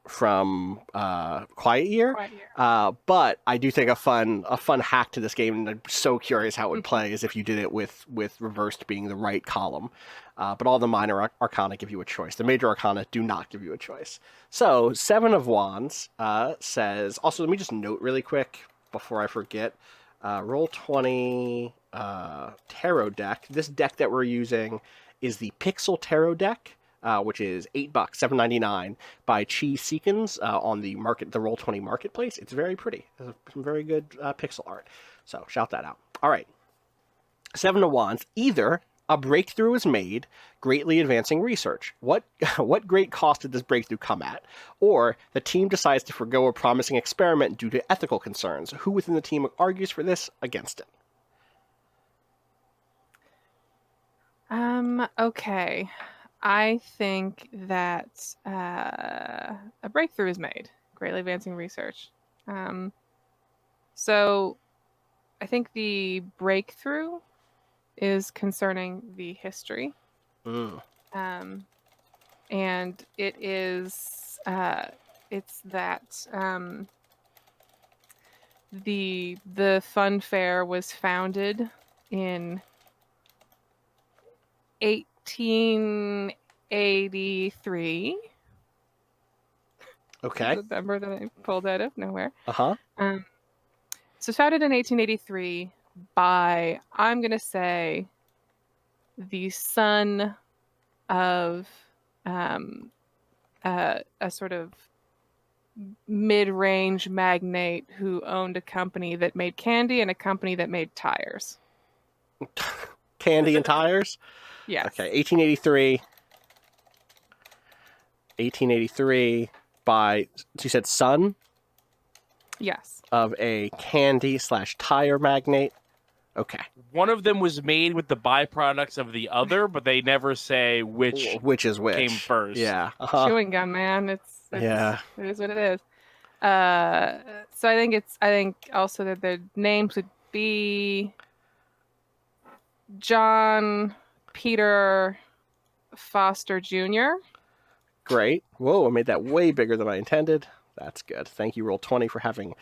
Quiet Year. But I do think a fun hack to this game, and I'm so curious how it would play, is if you did it with reversed being the right column. But all the minor arcana give you a choice. The major arcana do not give you a choice. So 7 of Wands says, also let me just note really quick before I forget, Roll20 tarot deck. This deck that we're using is the Pixel Tarot deck. Which is $8, $7.99 by Chi Seekins on the Roll20 marketplace. It's very pretty. There's some very good pixel art. So shout that out. All right. 7 of Wands. Either a breakthrough is made, greatly advancing research. What great cost did this breakthrough come at? Or the team decides to forgo a promising experiment due to ethical concerns. Who within the team argues for this? Against it? Okay. I think that a breakthrough is made, greatly advancing research. So I think the breakthrough is concerning the history. And it is, it's that the fun fair was founded in 1883 Okay. The number that I pulled out of nowhere. Uh-huh. So founded in 1883 by, I'm going to say, the son of a sort of mid-range magnate who owned a company that made candy and a company that made tires. Candy and tires? Yes. Okay, 1883. 1883 by, so you said son Yes. of a candy/tire magnate. Okay. One of them was made with the byproducts of the other, but they never say which Which is which? came first. Yeah. Uh-huh. Chewing gum, man. It's Yeah. It is what it is. So I think also that the names would be John Peter Foster Jr. Great. Whoa, I made that way bigger than I intended. That's good. Thank you, Roll20, for having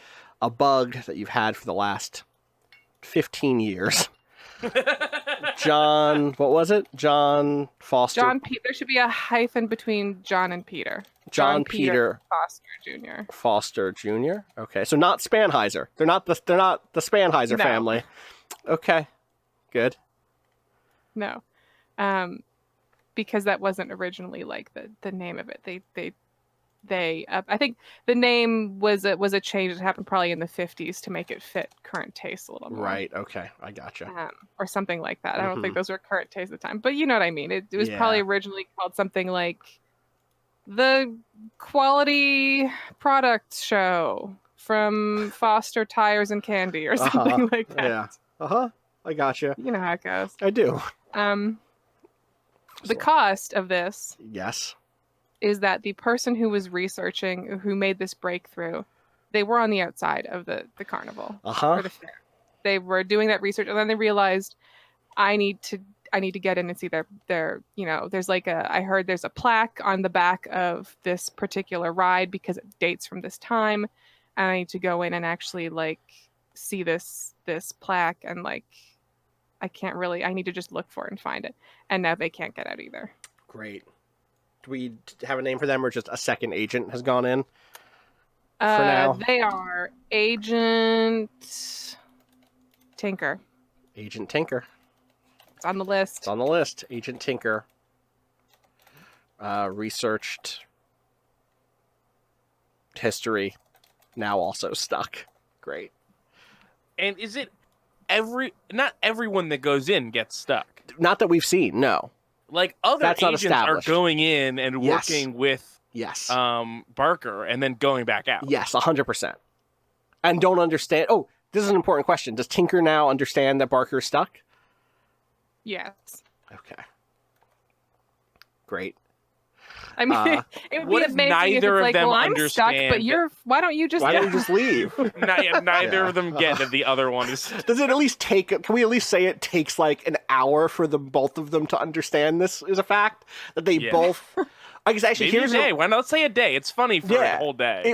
a bug that you've had for the last 15 years. John, what was it? John Foster. There should be a hyphen between John and Peter. John Peter Foster Jr. Foster Jr. Okay, so not Spanheiser. They're not the Spanheiser No. family. Okay, good. No, because that wasn't originally like the name of it. They I think the name was a change that happened probably in the 50s to make it fit current tastes a little more. Right. Okay, I gotcha. Or something like that. I don't think those were current tastes at the time, but you know what I mean. It was probably originally called something like the Quality Products Show from Foster Tires and Candy or something like that. Yeah. I gotcha. You know how it goes. I do. The cost of this Yes. is that the person who was researching, who made this breakthrough, they were on the outside of the carnival or the fair. They were doing that research, and then they realized, I need to get in and see their there's like I heard there's a plaque on the back of this particular ride because it dates from this time, and I need to go in and actually like see this plaque, and like I need to just look for it and find it, and now they can't get out either. Great. Do we have a name for them, or just a second agent has gone in? For now, They are Agent Tinker. Agent Tinker. It's on the list. It's on the list. Agent Tinker. Researched history. Now also stuck. Great. And is it not everyone that goes in gets stuck? Not that we've seen. No. Like other That's not agents are established. going in and Yes. working with Yes. Barker and then going back out. Yes, 100%. And don't understand. Oh, this is an important question. Does Tinker now understand that Barker's stuck? Yes. Okay. Great. I mean, it would what be if amazing neither if of it's like, them well, I'm stuck, understand but why don't you just... Why don't you just leave? Neither Yeah. of them get that the other one is. Does it at least take? Can we at least say it takes like an hour for both of them to understand this is a fact that they both? I guess actually Maybe here's a day. Why not say a day? It's funny for a whole day.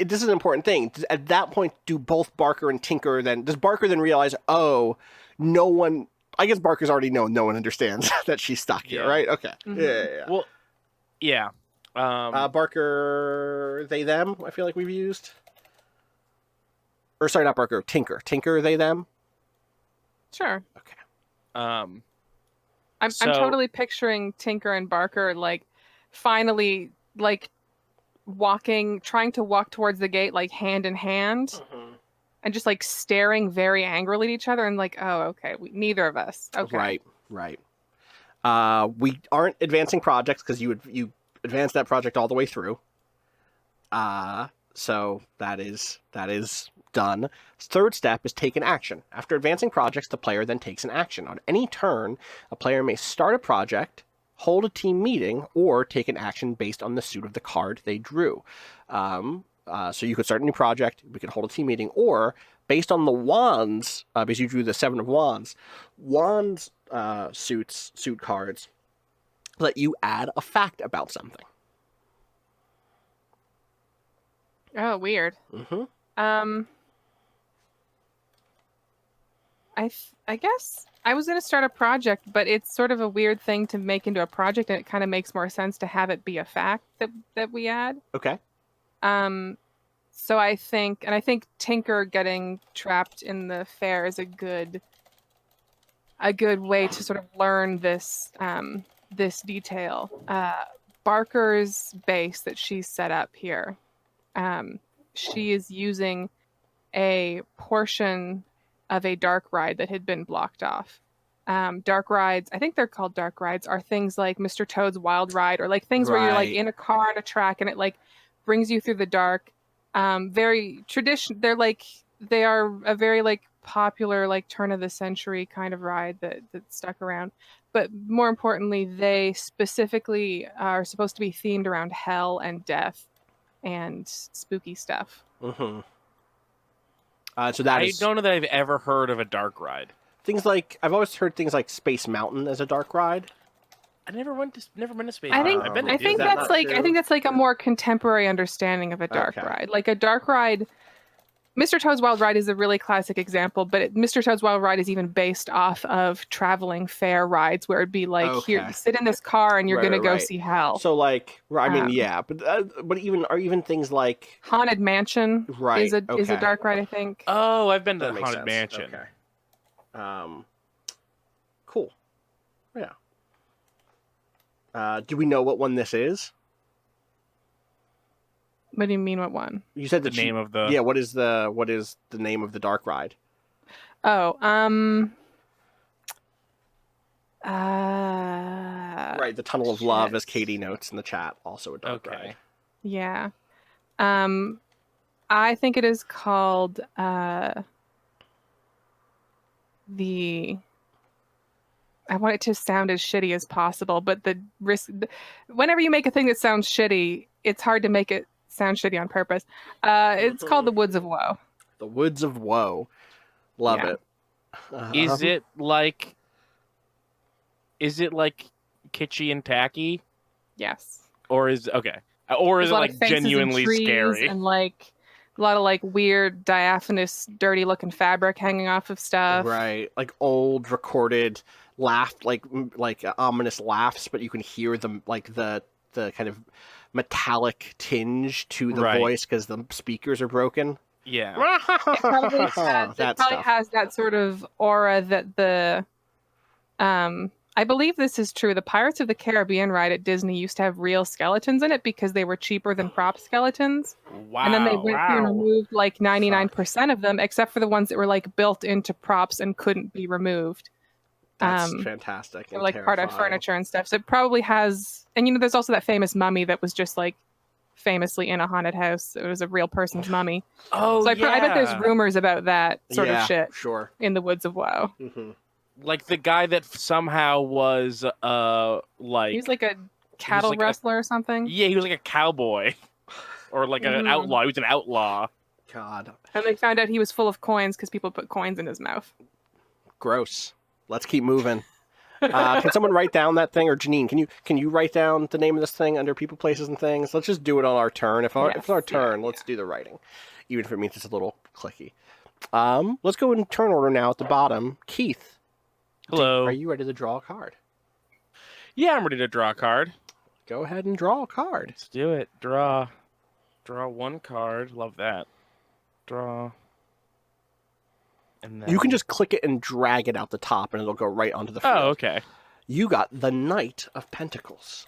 This is an important thing. At that point, do both Barker and Tinker does Barker then realize, oh, no one? I guess Barker's already known no one understands that she's stuck here, right? Okay. Mm-hmm. Yeah. Well, yeah. Barker, they, them. I feel like we've used. Or sorry, not Barker. Tinker. Tinker, they, them. Sure. Okay. I'm totally picturing Tinker and Barker like finally like trying to walk towards the gate like hand in hand, and just like staring very angrily at each other and like, oh, okay, neither of us. Okay. Right. We aren't advancing projects because you advanced that project all the way through. So that is done. Third step is take an action. After advancing projects, the player then takes an action. On any turn, a player may start a project, hold a team meeting, or take an action based on the suit of the card they drew. So you could start a new project, we could hold a team meeting, or based on the wands, because you drew the 7 of wands, suit cards let you add a fact about something. Oh, weird. I guess I was going to start a project, but it's sort of a weird thing to make into a project, and it kind of makes more sense to have it be a fact that we add. Okay. So I think Tinker getting trapped in the fair is a good way to sort of learn this this detail. Barker's base that she's set up here, she is using a portion of a dark ride that had been blocked off. Dark rides, I think they're called dark rides, are things like Mr. Toad's Wild Ride, or like things where you're like Right. in a car on a track and it like brings you through the dark. Very tradition. They are a very like popular like turn of the century kind of ride that stuck around. But more importantly, they specifically are supposed to be themed around hell and death and spooky stuff. Mm-hmm. So that I is don't know that I've ever heard of a dark ride. things like I've always heard things like Space Mountain as a dark ride. I never been to Space I think Mountain. I've been to I think Disney. that that's not like true? I think that's like a more contemporary understanding of a dark Okay. ride. Like a dark ride, Mr. Toad's Wild Ride is a really classic example, but Mr. Toad's Wild Ride is even based off of traveling fair rides where it'd be like, here, Okay. sit in this car and you're Right, gonna right, go right. see hell. So like, I mean, Um, yeah, but even things like Haunted Mansion right is a okay. dark ride, I think. Oh, I've been to That makes Haunted sense. Mansion. Okay. Cool. Yeah. Do we know what one this is? What do you mean, what one? You said The that name of the Yeah. What is the name of the dark ride? Oh, Right. The Tunnel of Love, as Katie notes in the chat, also a dark Okay. ride. Yeah. I think it is called I want it to sound as shitty as possible, but whenever you make a thing that sounds shitty, it's hard to make it sound shitty on purpose. It's called the Woods of Woe. The Woods of Woe. Love Yeah. it. Is it like kitschy and tacky, Yes. or is or There's is a it lot like of faces and genuinely trees scary? and like a lot of like weird diaphanous dirty looking fabric hanging off of stuff. Right, like old recorded ominous laughs, but you can hear them like the kind of metallic tinge to the Right. voice because the speakers are broken. Yeah. It probably has that sort of aura that the I believe this is true. The Pirates of the Caribbean ride at Disney used to have real skeletons in it because they were cheaper than prop skeletons. Wow. And then they went through and wow. removed like 99% of them, except for the ones that were like built into props and couldn't be removed. That's fantastic. They And were like part of terrifying. furniture and stuff. So it probably has, and there's also that famous mummy that was just like famously in a haunted house. It was a real person's mummy. Oh, So I yeah. bet there's rumors about that sort of shit Sure. in the Woods of Woe. Mm-hmm. Like the guy that somehow was He was like a cattle like a- wrestler or something. yeah, he was like a cowboy or like an Mhm. outlaw. He was an outlaw. God, And they found out he was full of coins because people put coins in his mouth. gross. Let's keep moving. Can someone write down that thing, or Janine? Can you write down the name of this thing under people, places, and things? Let's just do it on our turn. If it's our turn, let's do the writing, even if it means it's a little clicky. Let's go in turn order now at the bottom. Keith, Hello. are you ready to draw a card? Yeah, I'm ready to draw a card. Go ahead and draw a card. Let's do it. Draw one card. Love that. Draw. And then... You can just click it and drag it out the top, and it'll go right onto the field. Oh, okay. You got the Knight of Pentacles.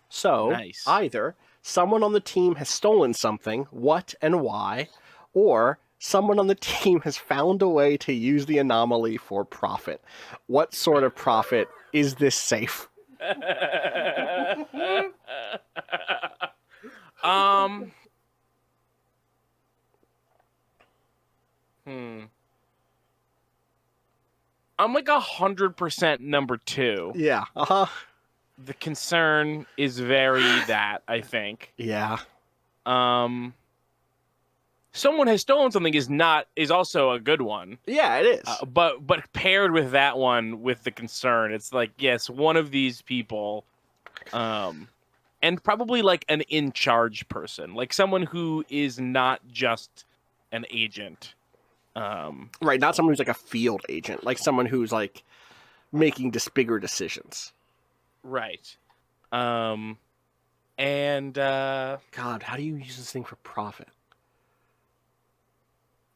So, Nice. either someone on the team has stolen something, what and why, or someone on the team has found a way to use the anomaly for profit. What sort of profit is this safe? I'm like 100% number 2. Yeah. The concern is very that, I think. Yeah. Someone has stolen something is also a good one. Yeah, it is. But paired with that one, with the concern, it's like, yes, one of these people, and probably like an in charge person, like someone who is not just an agent. Right, not someone who's like a field agent, like someone who's like making bigger decisions. Right. And And God, how do you use this thing for profit?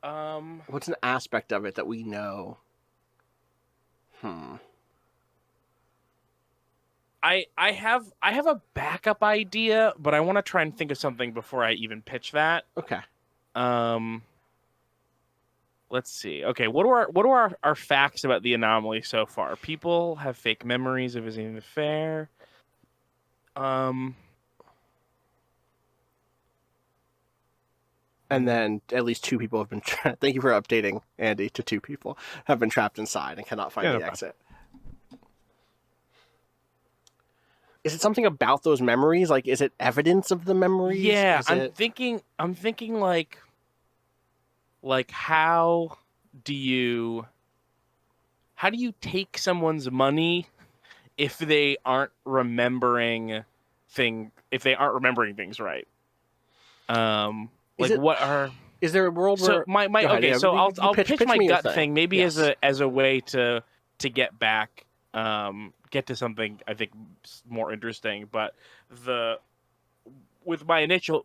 What's an aspect of it that we know? I have a backup idea, but I want to try and think of something before I even pitch that. Okay. Let's see. Okay, what are our facts about the anomaly so far? People have fake memories of visiting the fair. And then at least 2 people have been thank you for updating, Andy, to 2 people have been trapped inside and cannot find Yeah, the no problem. exit. Is it something about those memories? Like, is it evidence of the memories? Yeah, Is I'm it... thinking like how do you take someone's money if they aren't remembering things right? Is Like it- what are Is there a world so where... my Go ahead, okay, yeah, so you I'll pitch pitch my me your gut thing maybe Yes. as a way to get back get to something I think more interesting, but with my initial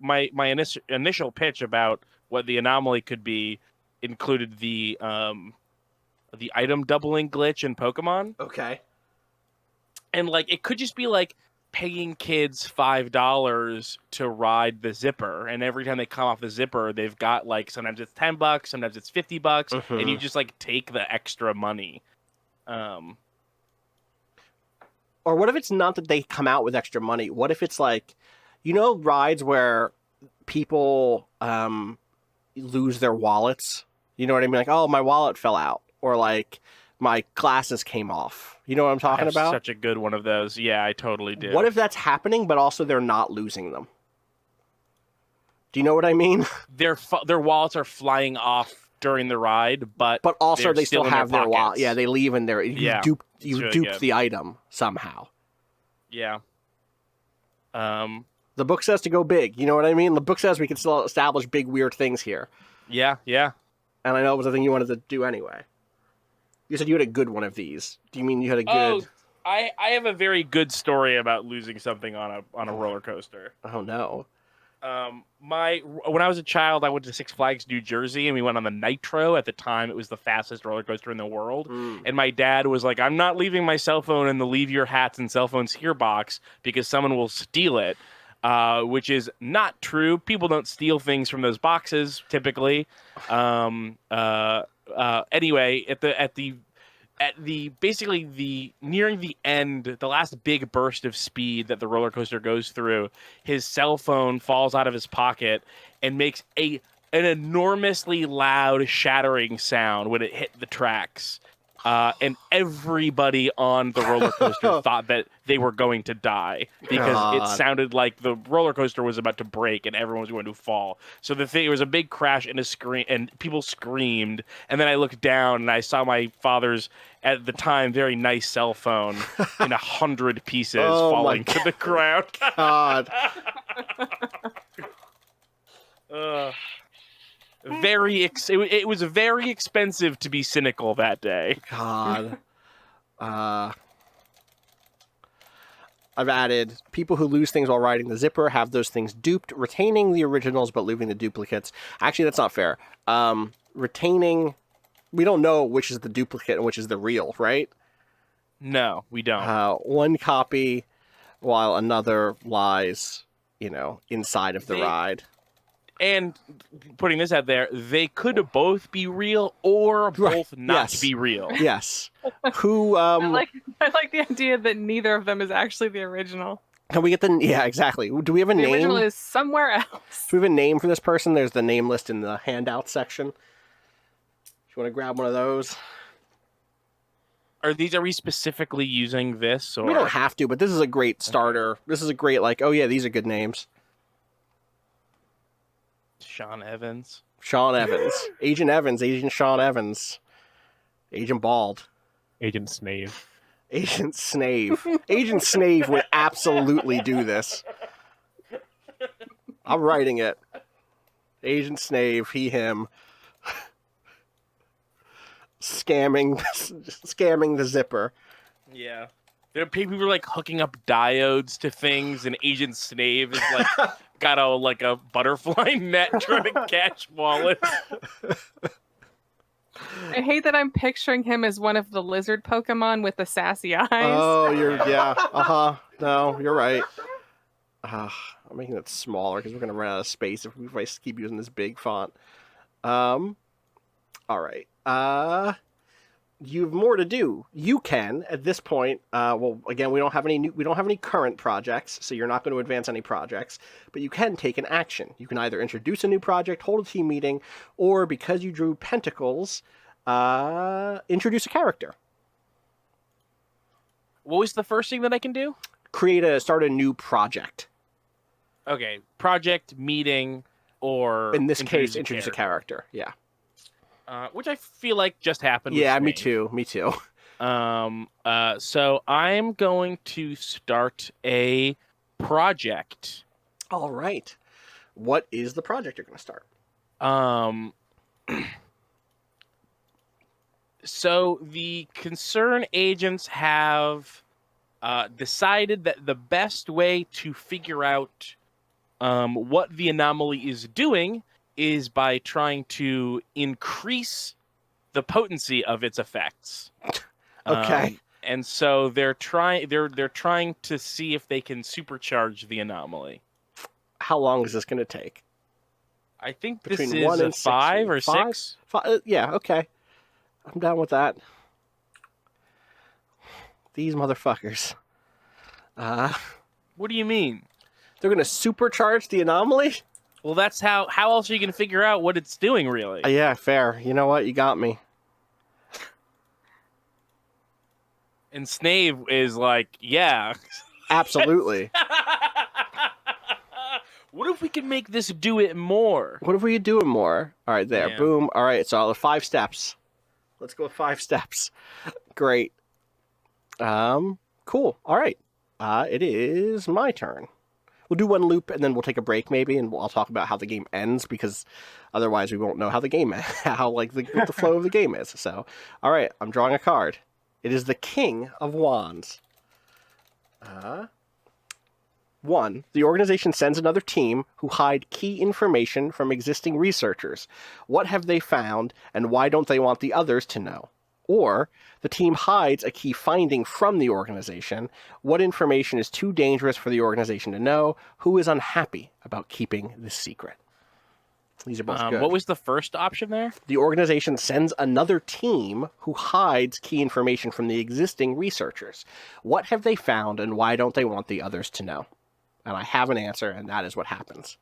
pitch about what the anomaly could be included the item doubling glitch in Pokemon. Okay. And like it could just be like paying kids $5 to ride the zipper, and every time they come off the zipper they've got like sometimes it's $10, sometimes it's $50, and you just like take the extra money. Or what if it's not that they come out with extra money? What if it's like, you know, rides where people lose their wallets? You know what I mean? Like, oh, my wallet fell out, or like my glasses came off. You know what I'm I talking have about? such a good one of those. Yeah, I totally do. What if that's happening, but also they're not losing them? Do you know what I mean? Their wallets are flying off during the ride, but also they still in have their wallet. pockets. Yeah, they leave in there. Yeah, You really duped good. the item somehow. Yeah. The book says to go big. You know what I mean? The book says we can still establish big, weird things here. Yeah. And I know it was a thing you wanted to do anyway. You said you had a good one of these. Do you mean you had a good... Oh, I have a very good story about losing something on a roller coaster. Oh, no. When I was a child, I went to Six Flags New Jersey, and we went on the Nitro. At the time, it was the fastest roller coaster in the world. And my dad was like, "I'm not leaving my cell phone in the leave your hats and cell phones here box because someone will steal it," which is not true. People don't steal things from those boxes typically. Anyway, nearing the end, the last big burst of speed that the roller coaster goes through, his cell phone falls out of his pocket and makes an enormously loud shattering sound when it hit the tracks. And everybody on the roller coaster thought that they were going to die because it sounded like the roller coaster was about to break and everyone was going to fall. So it was a big crash and a scream, and people screamed. And then I looked down and I saw my father's, at the time, very nice cell phone in 100 pieces falling to the ground. God. It was very expensive to be cynical that day. God. I've added people who lose things while riding the zipper have those things duped, retaining the originals but leaving the duplicates. Actually, that's not fair. Retaining, we don't know which is the duplicate and which is the real, right? No, we don't. One copy while another lies, inside of the ride. And putting this out there, they could both be real or both not be real. Yes. Who? I like the idea that neither of them is actually the original. Can we get the? Yeah, exactly. Do we have a name? The original is somewhere else. Do we have a name for this person? There's the name list in the handout section. If you want to grab one of those. Are we specifically using this? Or? We don't have to, but this is a great starter. This is a great oh yeah, these are good names. Sean Evans. Agent Evans, Agent Sean Evans, Agent Bald. Agent Snave. Agent Snave. Agent Snave would absolutely do this. I'm writing it. Agent Snave, he, him. Scamming the zipper. Yeah. People are like hooking up diodes to things, and Agent Snave is like got a butterfly net trying to catch Wallace. I hate that I'm picturing him as one of the lizard Pokemon with the sassy eyes. Oh, yeah. No, you're right. I'm making it smaller because we're gonna run out of space if I keep using this big font. All right. You have more to do. You can at this point. Well, again, we don't have any current projects, so you're not going to advance any projects. But you can take an action. You can either introduce a new project, hold a team meeting, or because you drew pentacles, introduce a character. What was the first thing that I can do? Start a new project. Okay, project, meeting, or In this case, introduce a character. Yeah. Which I feel like just happened. Yeah, with me Snave. too. So I'm going to start a project. All right. What is the project you're going to start? So the concern agents have decided that the best way to figure out what the anomaly is doing is by trying to increase the potency of its effects. Okay. And so they're trying to see if they can supercharge the anomaly. How long is this going to take? I think Between this 1 is and a 5 6. or 6. Yeah, okay. I'm down with that. These motherfuckers. What do you mean? They're going to supercharge the anomaly? Well, that's how else are you going to figure out what it's doing, really? Yeah, fair. You know what? You got me. And Snave is like, yeah. Absolutely. What if we could make this do it more? What if we could do it more? All right, there. Yeah. Boom. All right, so 5 steps. Let's go with 5 steps. Great. Cool. All right. It is my turn. We'll do one loop and then we'll take a break maybe, and I'll talk about how the game ends because otherwise we won't know how the game, what the flow of the game is. So, all right, I'm drawing a card. It is the King of Wands. 1. The organization sends another team who hide key information from existing researchers. What have they found, and why don't they want the others to know? Or, the team hides a key finding from the organization. What information is too dangerous for the organization to know? Who is unhappy about keeping this secret? These are both good. What was the first option there? The organization sends another team who hides key information from the existing researchers. What have they found, and why don't they want the others to know? And I have an answer, and that is what happens.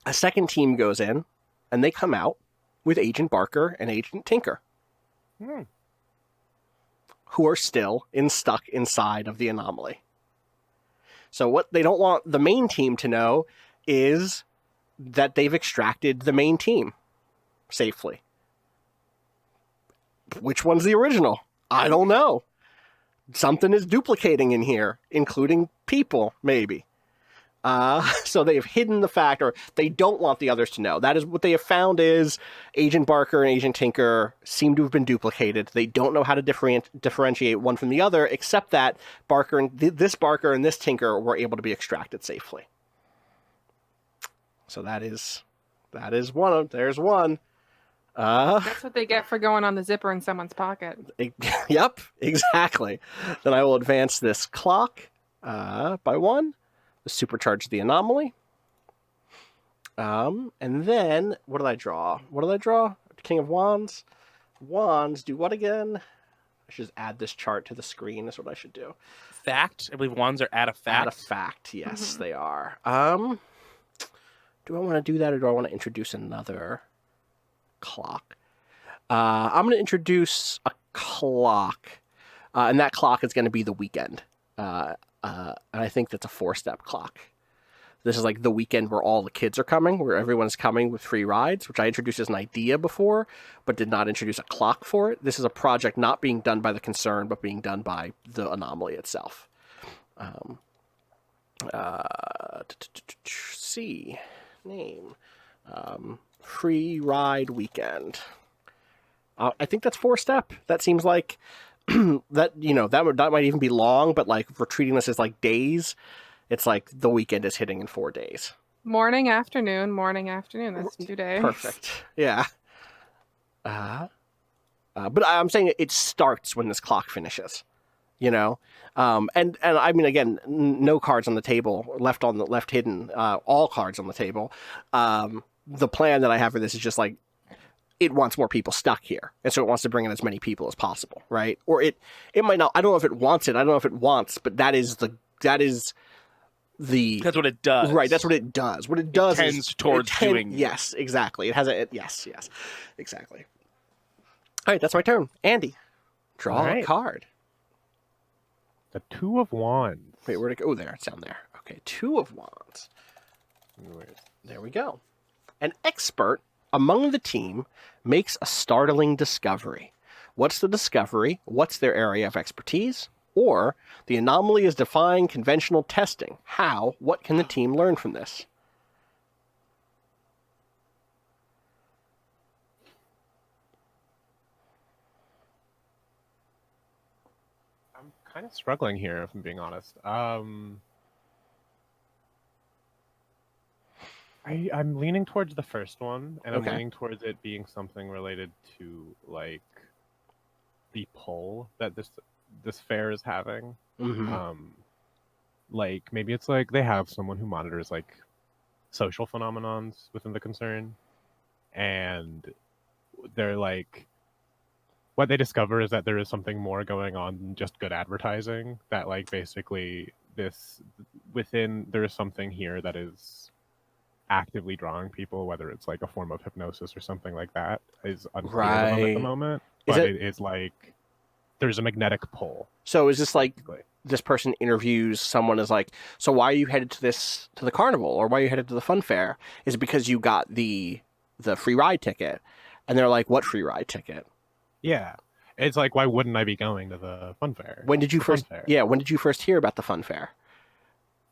A second team goes in, and they come out with Agent Barker and Agent Tinker, who are still stuck inside of the anomaly. So what they don't want the main team to know is that they've extracted the main team safely. Which one's the original? I don't know. Something is duplicating in here, including people, maybe. So they have hidden the fact, or they don't want the others to know. That is what they have found is Agent Barker and Agent Tinker seem to have been duplicated. They don't know how to differentiate one from the other, except that this Barker and this Tinker were able to be extracted safely. So there's one. That's what they get for going on the zipper in someone's pocket. Yep, exactly. Then I will advance this clock by 1. Supercharge the anomaly. And then, what did I draw? King of Wands. Wands do what again? I should just add this chart to the screen. That's what I should do. Fact? I believe wands are add a fact. Add a fact, yes, they are. Do I want to do that, or do I want to introduce another clock? I'm going to introduce a clock, and that clock is going to be the weekend. And I think that's a 4-step clock. This is like the weekend where all the kids are coming, where everyone's coming with free rides, which I introduced as an idea before, but did not introduce a clock for it. This is a project not being done by the concern, but being done by the anomaly itself. See, name, free ride weekend. I think that's 4-step. That seems like that that might even be long, but like if we're treating this as like days, it's like the weekend is hitting in 4 days. Morning, afternoon, morning, afternoon. That's 2 days. Perfect. Yeah. But I'm saying it starts when this clock finishes. And I mean, again, no cards on the table, left hidden, all cards on the table. The plan that I have for this is just like, it wants more people stuck here, and so it wants to bring in as many people as possible, right? Or it might not. I don't know if it wants it. I don't know if it wants, but that's what it does. Right, that's what it does. What it does tends towards doing. Yes, exactly. It has yes, exactly. All right, that's my turn. Andy, draw a card. The Two of Wands. Wait, where'd it go? Oh, there. It's down there. Okay, Two of Wands. There we go. An expert among the team makes a startling discovery. What's the discovery? What's their area of expertise? Or the anomaly is defying conventional testing. How? What can the team learn from this? I'm kind of struggling here, if I'm being honest. I'm leaning towards the first one, and I'm leaning towards it being something related to like the pull that this fair is having. Like maybe it's like they have someone who monitors like social phenomenons within the concern, and they're like, what they discover is that there is something more going on than just good advertising. That like basically there is something here that is actively drawing people, whether it's like a form of hypnosis or something like that, is unclear to them at the moment. But it is like there's a magnetic pull. So is this like this person interviews someone as like, so why are you headed to the carnival, or why are you headed to the fun fair? Is it because you got the free ride ticket? And they're like, what free ride ticket? Yeah. It's like, why wouldn't I be going to the fun fair? When did you first hear about the fun fair?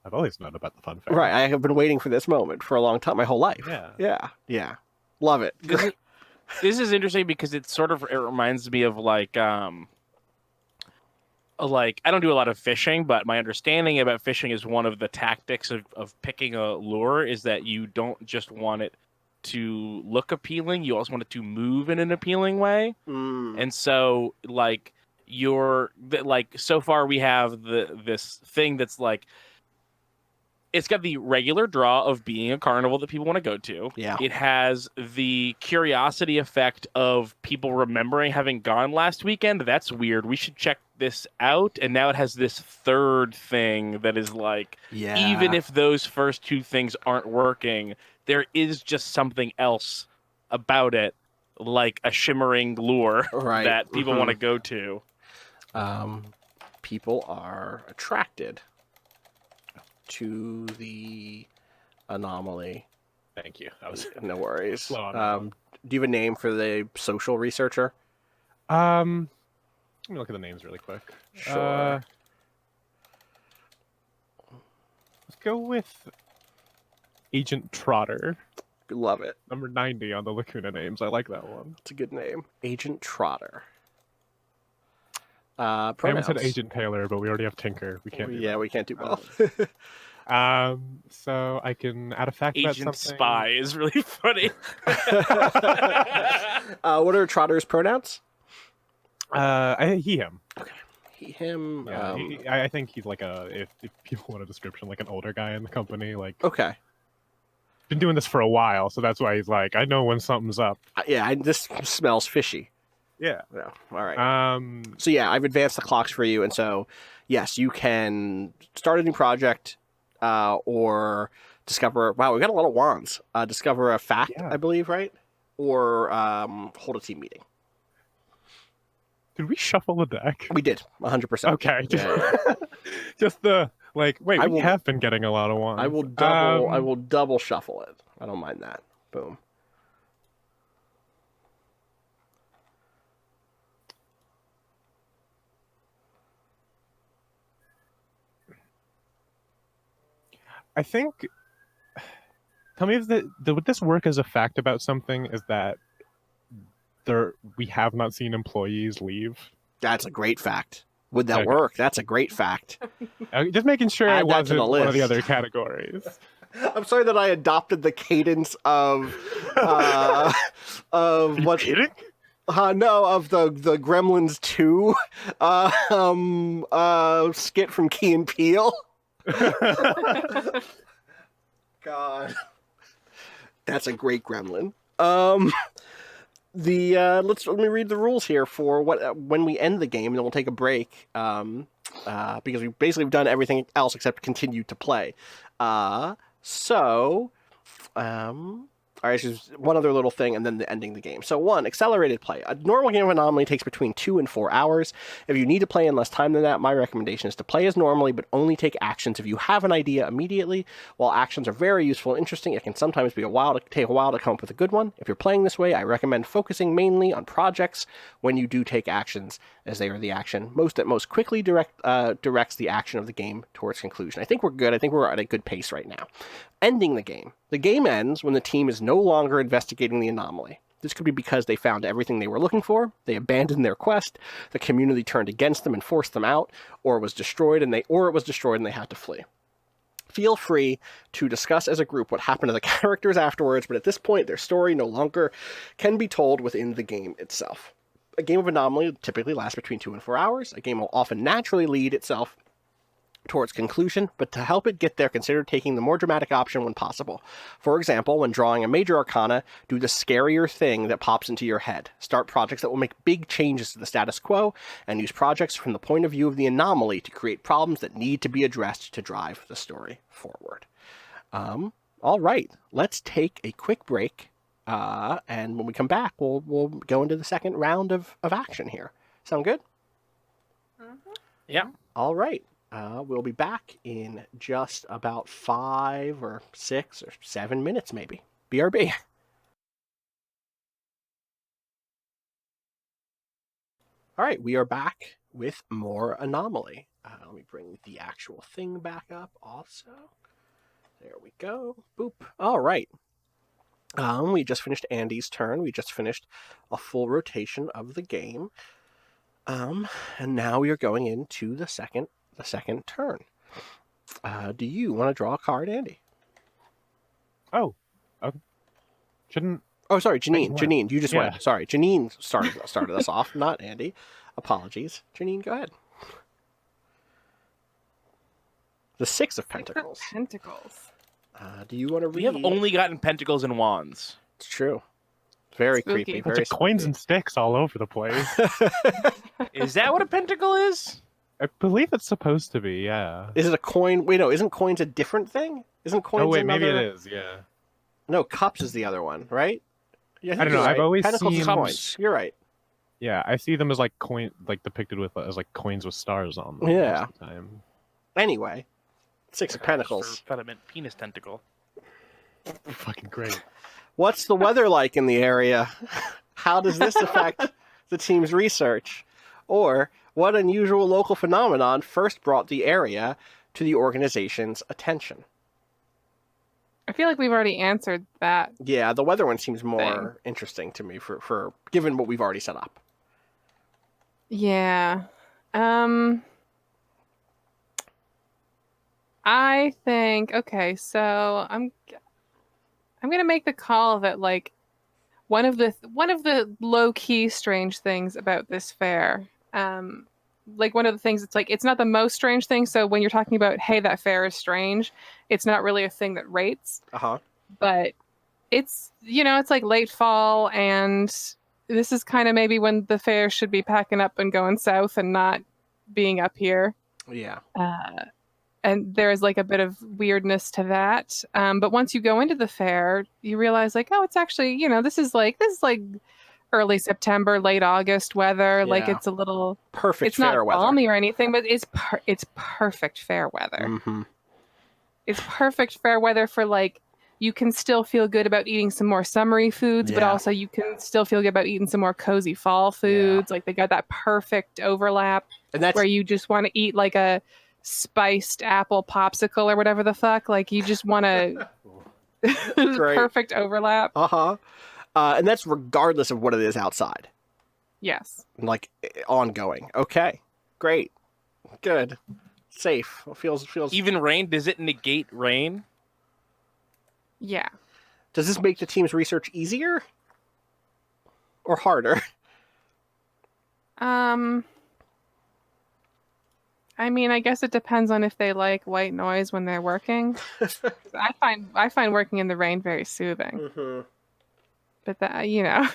I've always known about the fun fair. Right, I have been waiting for this moment for a long time, my whole life. Yeah. Love it. This is interesting because it reminds me of like I don't do a lot of fishing, but my understanding about fishing is one of the tactics of picking a lure is that you don't just want it to look appealing, you also want it to move in an appealing way. And so like so far we have this thing that's like, it's got the regular draw of being a carnival that people want to go to. Yeah. It has the curiosity effect of people remembering having gone last weekend. That's weird. We should check this out. And now it has this third thing that is like, even if those first two things aren't working, there is just something else about it, like a shimmering lure that people want to go to. People are attracted to the anomaly. Thank you. That was no worries. Slow on do you have a name for the social researcher? Let me look at the names really quick. Sure. Let's go with Agent Trotter. Love it. Number 90 on the Lacuna names. I like that one. It's a good name. Agent Trotter. I almost said Agent Taylor, but we already have Tinker. We can't do that. We can't do both. So I can add a fact about Agent something. Spy is really funny. What are Trotter's pronouns? He, him. Okay. He, him. Yeah, I think he's like if people want a description, like an older guy in the company. Like, okay. Been doing this for a while, so that's why he's like, I know when something's up. This smells fishy. Yeah. All right. So yeah, I've advanced the clocks for you, and so yes, you can start a new project, or discover. Wow, we got a lot of wands. Discover a fact, I believe, right? Or hold a team meeting. Did we shuffle the deck? We did, 100%. Okay. Just the like. Wait, we have been getting a lot of wands. I will double. I will double shuffle it. I don't mind that. Boom. I think. Tell me if would this work as a fact about something? Is that we have not seen employees leave That's a great fact. Would that Okay. work? That's a great fact. Just making sure Add it that to the wasn't one of the list. other categories. I'm sorry that I adopted the cadence of Are you what kidding? no, of the Gremlins 2 skit from Key and Peele. God. That's a great gremlin. Let me read the rules here for when we end the game, and then we'll take a break. Because we've basically done everything else except continue to play. All right, just one other little thing, and then ending the game. So 1, accelerated play. A normal game of Anomaly takes between 2 and 4 hours. If you need to play in less time than that, my recommendation is to play as normally, but only take actions if you have an idea immediately. While actions are very useful and interesting, it can sometimes take a while to come up with a good one. If you're playing this way, I recommend focusing mainly on projects when you do take actions, as they are the action that most quickly directs the action of the game towards conclusion. I think we're good. I think we're at a good pace right now. Ending the game. The game ends when the team is no longer investigating the anomaly. This could be because they found everything they were looking for, they abandoned their quest, the community turned against them and forced them out, or it was destroyed and they had to flee. Feel free to discuss as a group what happened to the characters afterwards, but at this point their story no longer can be told within the game itself. A game of Anomaly typically lasts between 2 and 4 hours. A game will often naturally lead itself towards conclusion, but to help it get there, consider taking the more dramatic option when possible. For example, when drawing a major arcana, do the scarier thing that pops into your head. Start projects that will make big changes to the status quo, and use projects from the point of view of the anomaly to create problems that need to be addressed to drive the story forward. All right, let's take a quick break, and when we come back, we'll go into the second round of action here. Sound good? Mm-hmm. Yeah. All right. We'll be back in just about 5 or 6 or 7 minutes, maybe. BRB. All right, we are back with more Anomaly. Let me bring the actual thing back up also. There we go. Boop. All right. We just finished Andy's turn. We just finished a full rotation of the game. And now we are going into the second turn. Do you want to draw a card, Andy? Oh, okay. Shouldn't. Oh, sorry, Janine. went. Janine, you just Yeah. went. Sorry, Janine started us off, not Andy. Apologies. Janine, go ahead. The 6 of Pentacles. Pentacles. Do you want to read? We have only gotten pentacles and wands. It's true. Very Spooky. creepy. Bunch Very of coins spooky. and sticks all over the place. Is that what a pentacle is? I believe it's supposed to be, yeah. Is it a coin? Wait, no. Isn't coins a different thing? Isn't coins? Oh wait, another... maybe it is, yeah. No, cups is the other one, right? Yeah, I don't you're know, I've right. always Pentacles is seen- coins. You're right. Yeah, I see them as like depicted with as like coins with stars on them. Yeah. Most of the time. Anyway, 6 of Pentacles. I thought it meant penis tentacle. Fucking great. What's the weather like in the area? How does this affect the team's research? Or what unusual local phenomenon first brought the area to the organization's attention? I feel like we've already answered that. Yeah, the weather one seems more interesting to me for given what we've already set up. Yeah. I think so I'm gonna make the call that like one of the low key strange things about this fair, like one of the things it's like it's not the most strange thing. So when you're talking about hey that fair is strange, it's not really a thing that rates, but it's it's like late fall and this is kind of maybe when the fair should be packing up and going south and not being up here. Yeah. And there's like a bit of weirdness to that. But once you go into the fair, you realize like, oh, it's actually, this is like early September, late August weather. Like Yeah. it's a little Perfect it's fair not weather. balmy or anything, but it's perfect fair weather. Mm-hmm. It's perfect fair weather for like you can still feel good about eating some more summery foods, but Yeah. also you can still feel good about eating some more cozy fall foods. Like they got that perfect overlap And that's where you just want to eat like a spiced apple popsicle or whatever the fuck. Like you just want to Great. perfect overlap. and that's regardless of what it is outside. Yes. like ongoing. Okay, great, good, safe. Feels. Even rain, does it negate rain? Yeah. Does this make the team's research easier or harder? I mean, I guess it depends on if they like white noise when they're working. I find working in the rain very soothing. Mm-hmm. But that, you know,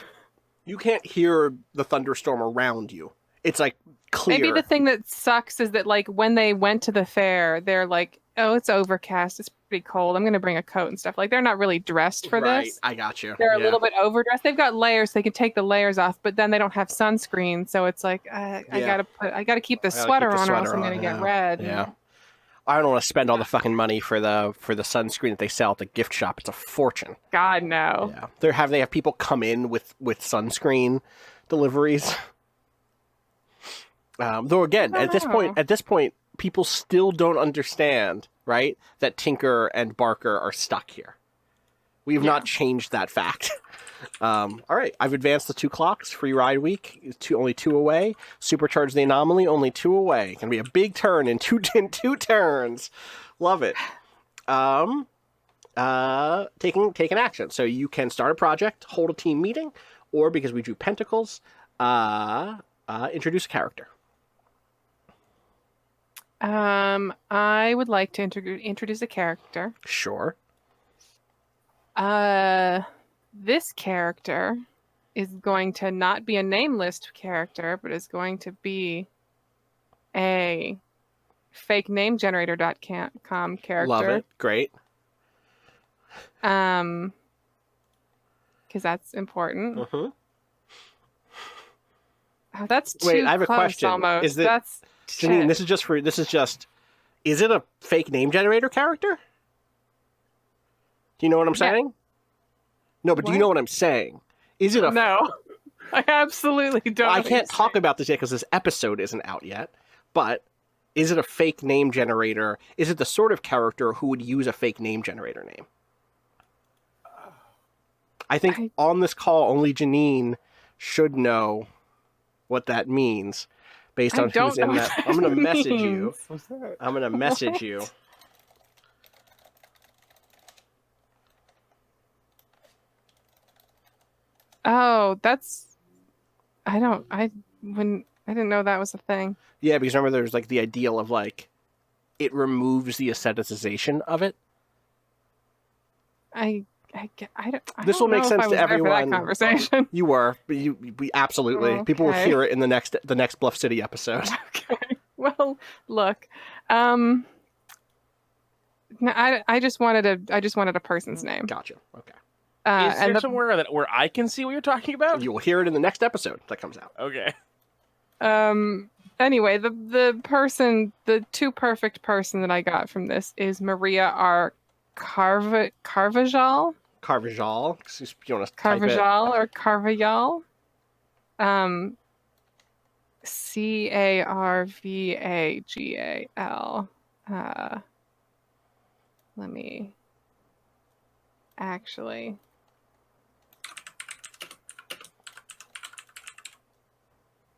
You can't hear the thunderstorm around you. It's like clear. maybe the thing that sucks is that like when they went to the fair, they're like, "Oh, it's overcast. It's pretty cold. I'm gonna bring a coat and stuff." Like they're not really dressed for right. this. I got you. They're Yeah. a little bit overdressed. They've got layers. So they can take the layers off, but then they don't have sunscreen. So it's like I gotta keep the sweater on, or else I'm gonna get red. Yeah. I don't want to spend all the fucking money for the sunscreen that they sell at the gift shop. It's a fortune. God no. Yeah. They have people come in with sunscreen deliveries. Though again, at this point, people still don't understand, right? That Tinker and Barker are stuck here. We have not changed that fact. All right, I've advanced the 2 clocks. Free ride week, only 2 away. Supercharge the anomaly, only 2 away. Gonna be a big turn in two turns. Love it. Taking action. So you can start a project, hold a team meeting, or because we drew pentacles, introduce a character. I would like to introduce a character. Sure. This character is going to not be a name list character, but is going to be a fake name generator.com character. Love it. Great. Because that's important. Mm-hmm. Oh, that's too Wait, I have a close question. almost. Is it, that's Janine, is it a fake name generator character? Do you know what I'm saying? No, but do you know what I'm saying? Is it a... No, I absolutely don't. I can't talk about this yet because this episode isn't out yet, but is it a fake name generator? Is it the sort of character who would use a fake name generator name? I think on this call, only Janine should know what that means based on who's in that. I'm going to message you. What's that? I'm going to message you. Oh, that's... I didn't know that was a thing. Yeah, because remember there's like the ideal of like, it removes the aestheticization of it. This will make sense to everyone. That conversation. You were, but we absolutely. Okay. People will hear it in the next Bluff City episode. Okay. Well, look. No, I just wanted a person's name. Gotcha. Okay. Is there somewhere where I can see what you're talking about? You will hear it in the next episode that comes out. Okay. Anyway, the too perfect person that I got from this is Maria R. Carvajal. Carvajal. You want to Carvajal or Carvajal. Carvagal. Let me actually.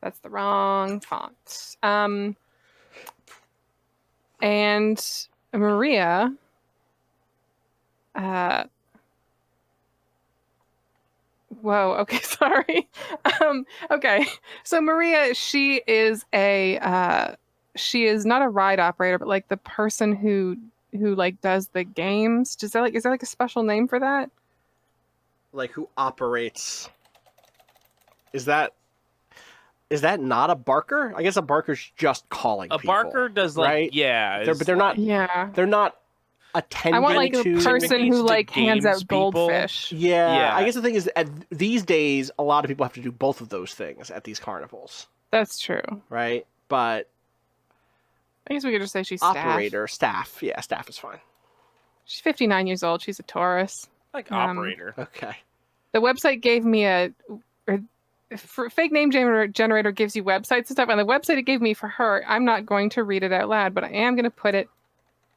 That's the wrong font. And Maria. Whoa. Okay. Sorry. Okay. So Maria, she is not a ride operator, but like the person who like does the games. Is there like a special name for that? Like who operates? Is that not a barker? I guess a barker's just calling people. A barker does like right? But they're not. Yeah. They're not attending. I want like to... a person who like hands out people. goldfish. Yeah. I guess the thing is, these days, a lot of people have to do both of those things at these carnivals. That's true. Right, but I guess we could just say she's staff. Yeah, staff is fine. She's 59 years old. She's a Taurus. Like operator. Okay. The website gave me fake name generator gives you websites and stuff. On the website it gave me for her, I'm not going to read it out loud, but I am going to put it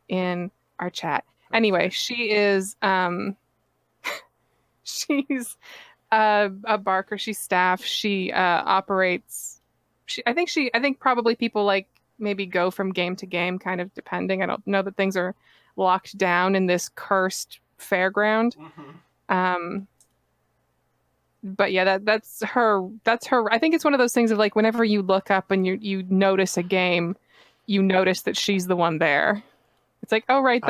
in our chat. Anyway, she is she's a Barker. She's staff. She operates. I think probably people like maybe go from game to game, kind of depending. I don't know that things are locked down in this cursed fairground. But yeah, that's her. That's her. I think it's one of those things of like whenever you look up and you notice a game, you notice that she's the one there. It's like, oh right,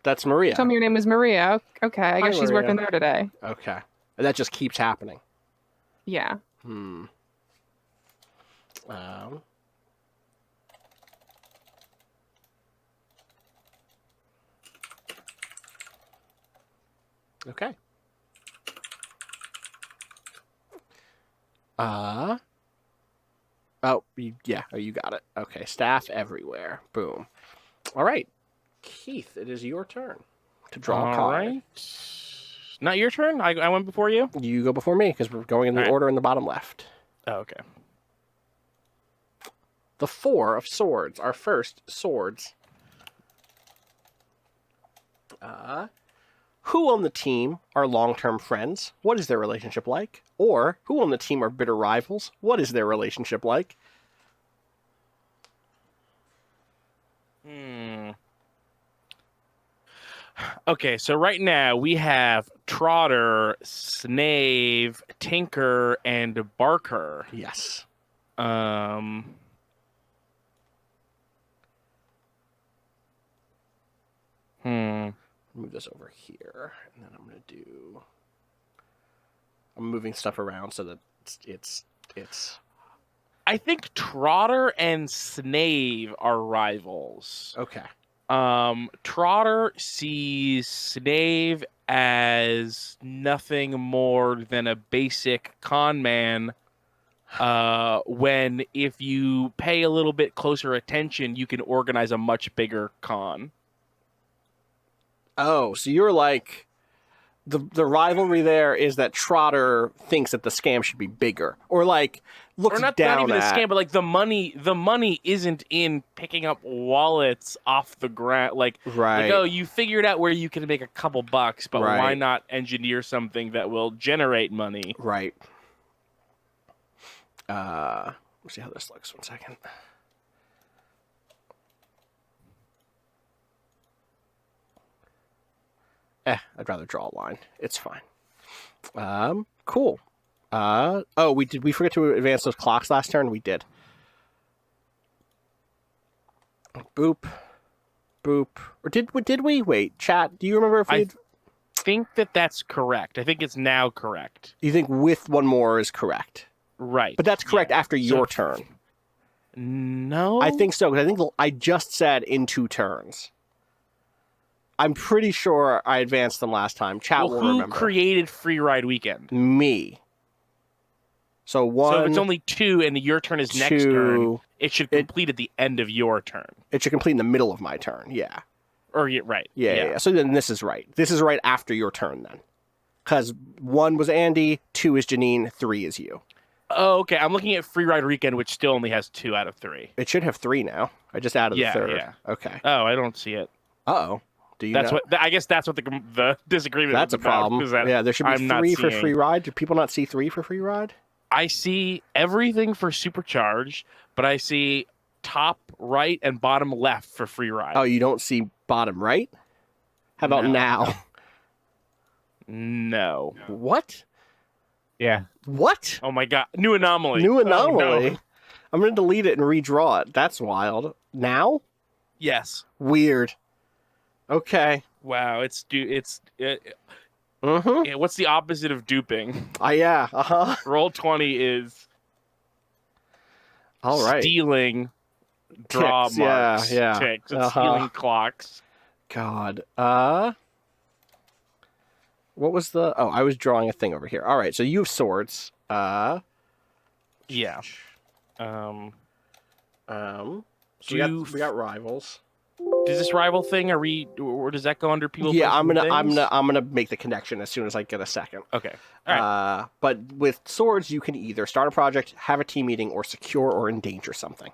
that's Maria. You told me your name was Maria. Okay, I guess she's Maria. working there today. Okay. And that just keeps happening. Yeah. Okay. Oh, you got it. Okay, staff everywhere. Boom. All right. Keith, it is your turn to draw a card. All right. Not your turn? I went before you? You go before me, because we're going in the order in the bottom left. Oh, okay. The 4 of Swords. Our first swords. Who on the team are long-term friends? What is their relationship like? Or who on the team are bitter rivals? What is their relationship like? Okay, so right now we have Trotter, Snave, Tinker, and Barker. Yes. Move this over here, and then I'm moving stuff around so that it's. I think Trotter and Snave are rivals. Okay. Trotter sees Snave as nothing more than a basic con man. When if you pay a little bit closer attention, you can organize a much bigger con. Oh, so you're like the rivalry there is that Trotter thinks that the scam should be bigger, or like looks or not down even at a scam, but like the money isn't in picking up wallets off the ground. Like, right. Like, oh, you figured out where you can make a couple bucks, but right. why not engineer something that will generate money? Right. Let's see how this looks. 1 second. I'd rather draw a line. It's fine. Cool. We forget to advance those clocks last turn? We did. Boop. Boop. Or did we? Wait, chat, do you remember if we had... I think that's correct. I think it's now correct. You think with one more is correct? Right. But that's correct after your turn. No? I think so, because I think I just said in 2 turns. I'm pretty sure I advanced them last time. Chat will remember. Who created Free Ride Weekend? Me. So if it's only 2 and your turn is next turn, it should complete at the end of your turn. It should complete in the middle of my turn, yeah. Right. Yeah. So then this is right. This is right after your turn then. Because 1 was Andy, 2 is Janine, 3 is you. Oh, okay. I'm looking at Free Ride Weekend, which still only has 2 out of 3. It should have 3 now. I just added the 3rd. Yeah. Okay. Oh, I don't see it. Uh-oh. Do you know? I guess that's what the disagreement That's was a problem. That there should be 3 for Free Ride. Do people not see 3 for Free Ride? I see everything for Supercharge, but I see top right and bottom left for Free Ride. Oh, you don't see bottom right? How about now? No. What? Yeah. What? Oh my god. New Anomaly. New Anomaly? Oh, no. I'm going to delete it and redraw it. That's wild. Now? Yes. Weird. Okay. Wow. Mm-hmm. What's the opposite of duping? Yeah. Uh-huh. Roll 20 is all right. Stealing draw ticks, marks. Yeah. Ticks. It's stealing clocks. God. What was the... Oh, I was drawing a thing over here. All right, so you have swords. Yeah. So we got rivals. Does this rival thing or does that go under people? Yeah, I'm gonna make the connection as soon as I get a second. Okay. All right. But with swords, you can either start a project, have a team meeting, or secure or endanger something.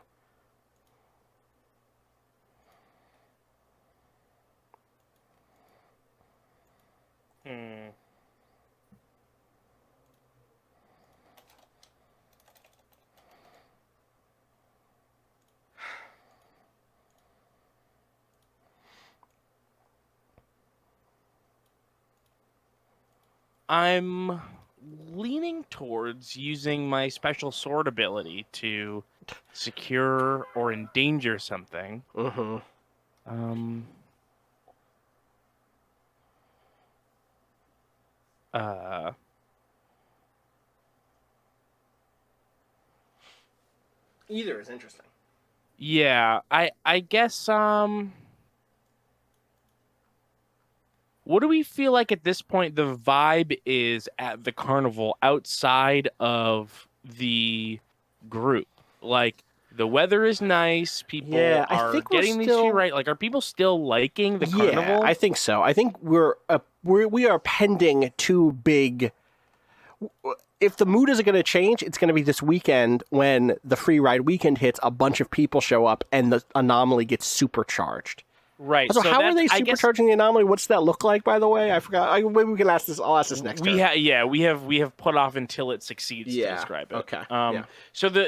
I'm leaning towards using my special sword ability to secure or endanger something. Mm-hmm. Either is interesting. Yeah, I guess what do we feel like at this point the vibe is at the carnival outside of the group? Like the weather is nice, people Yeah, I are think we're getting these still- feet right. Like are people still liking the Yeah, carnival? I think so. I think we are pending two big. If the mood isn't going to change, it's going to be this weekend when the free ride weekend hits. A bunch of people show up and the anomaly gets supercharged. Right. So how are that's- they I guess supercharging the anomaly? What's that look like, by the way? I forgot. Maybe we can ask this. I'll ask this next. we turn. we have put off until it succeeds to Yeah, describe it. okay, Um yeah.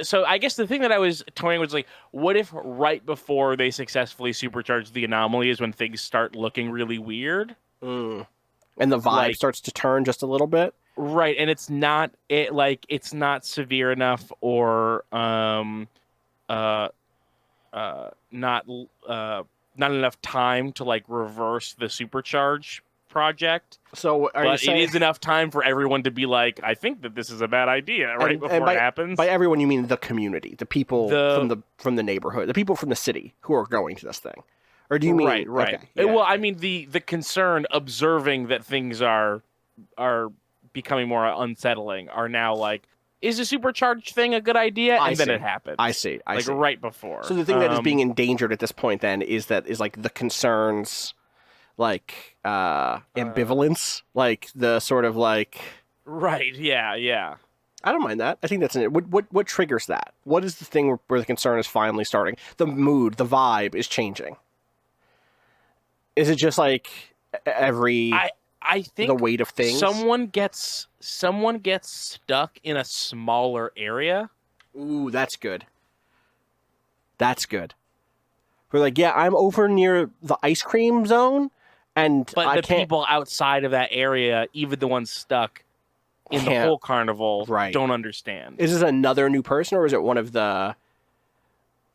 so I guess the thing that I was toying was like, what if right before they successfully supercharge the anomaly is when things start looking really weird? And the vibe Like- starts to turn just a little bit. Right, and it's not not severe enough or not enough time to like reverse the supercharge project. So are you But saying it is enough time for everyone to be like, I think that this is a bad idea, right before by, it happens. By everyone, you mean the community, the people from the neighborhood, the people from the city who are going to this thing, or do you mean right? Okay, yeah. Well, I mean the concern, observing that things are becoming more unsettling, are now like, is a supercharged thing a good idea? And then it happens. I see. I see. Right before. So the thing that is being endangered at this point then is like the concerns, like ambivalence, like the sort of like. Right. Yeah. I don't mind that. I think that's it. What triggers that? What is the thing where the concern is finally starting? The mood, the vibe is changing. Is it just like every? I think the weight of things. Someone gets stuck in a smaller area. Ooh, that's good. That's good. We're like, yeah, I'm over near the ice cream zone, but the people outside of that area, even the ones stuck in the whole carnival, don't understand. Is this another new person, or is it one of the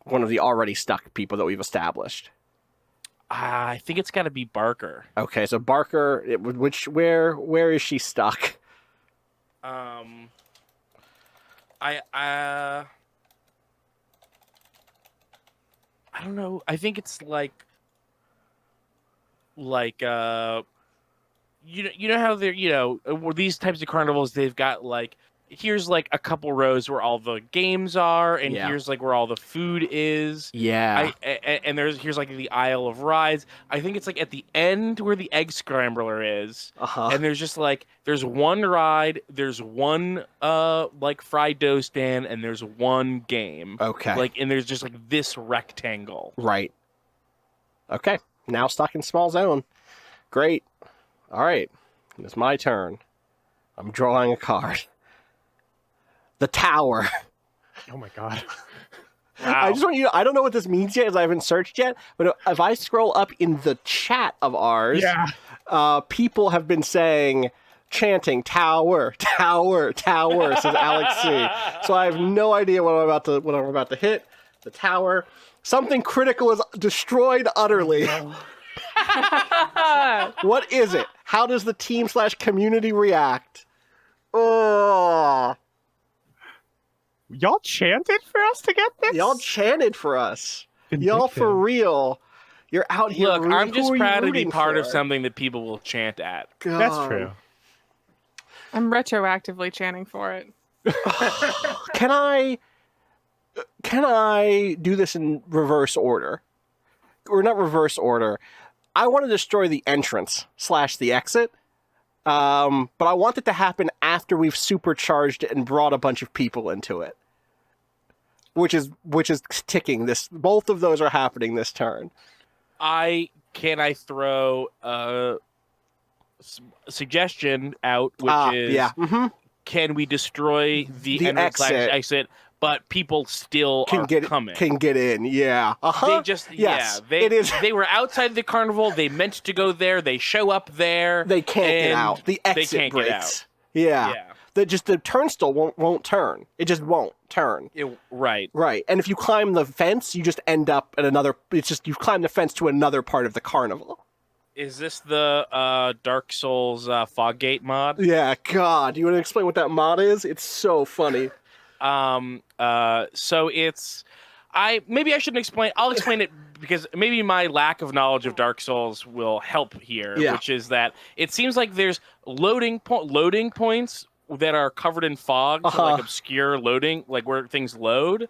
already stuck people that we've established? I think it's got to be Barker. Okay, so Barker, where is she stuck? I don't know. I think it's like you know how they're these types of carnivals, they've got like, here's like a couple rows where all the games are, and here's like where all the food is. Yeah. And here's like the aisle of rides. I think it's like at the end where the egg scrambler is. And there's just like, there's one ride, there's one like fried dough stand, and there's one game. Okay. Like, and there's just like this rectangle. Right. Okay. Now stuck in small zone. Great. All right. It's my turn. I'm drawing a card. The tower. Oh my god. Wow. I just want you to, I don't know what this means yet, as I haven't searched yet, but if I scroll up in the chat of ours, people have been chanting tower, tower, tower, says Alex C. So I have no idea what I'm about to hit. The tower. Something critical is destroyed utterly. What is it? How does the team/community react? Oh. Y'all chanted for us to get this? Y'all chanted for us. Vindictive. Y'all for real. You're out here. Look, I'm just proud to be rooting part of for? something that people will chant at. God. That's true. I'm retroactively chanting for it. Can I do this in reverse order? Or not reverse order. I want to destroy the entrance / the exit. But I want it to happen after we've supercharged it and brought a bunch of people into it. Which is ticking this. Both of those are happening this turn. Can I throw a suggestion out, which is can we destroy the exit. exit, but people still Can are get coming. can get in. Yeah. They just Yes, they it is. they were outside the carnival. They meant to go there. They show up there. They can't get and out. The exit they can't breaks. get out. Yeah. Yeah. The turnstile won't turn. It just won't turn. Right. Right. And if you climb the fence, you just end up at another. It's just you've climbed the fence to another part of the carnival. Is this the Dark Souls Foggate mod? Yeah. God, you want to explain what that mod is? It's so funny. So it's maybe I shouldn't explain. I'll explain it because maybe my lack of knowledge of Dark Souls will help here, Yeah. which is that it seems like there's loading points that are covered in fog, so like obscure loading, like where things load.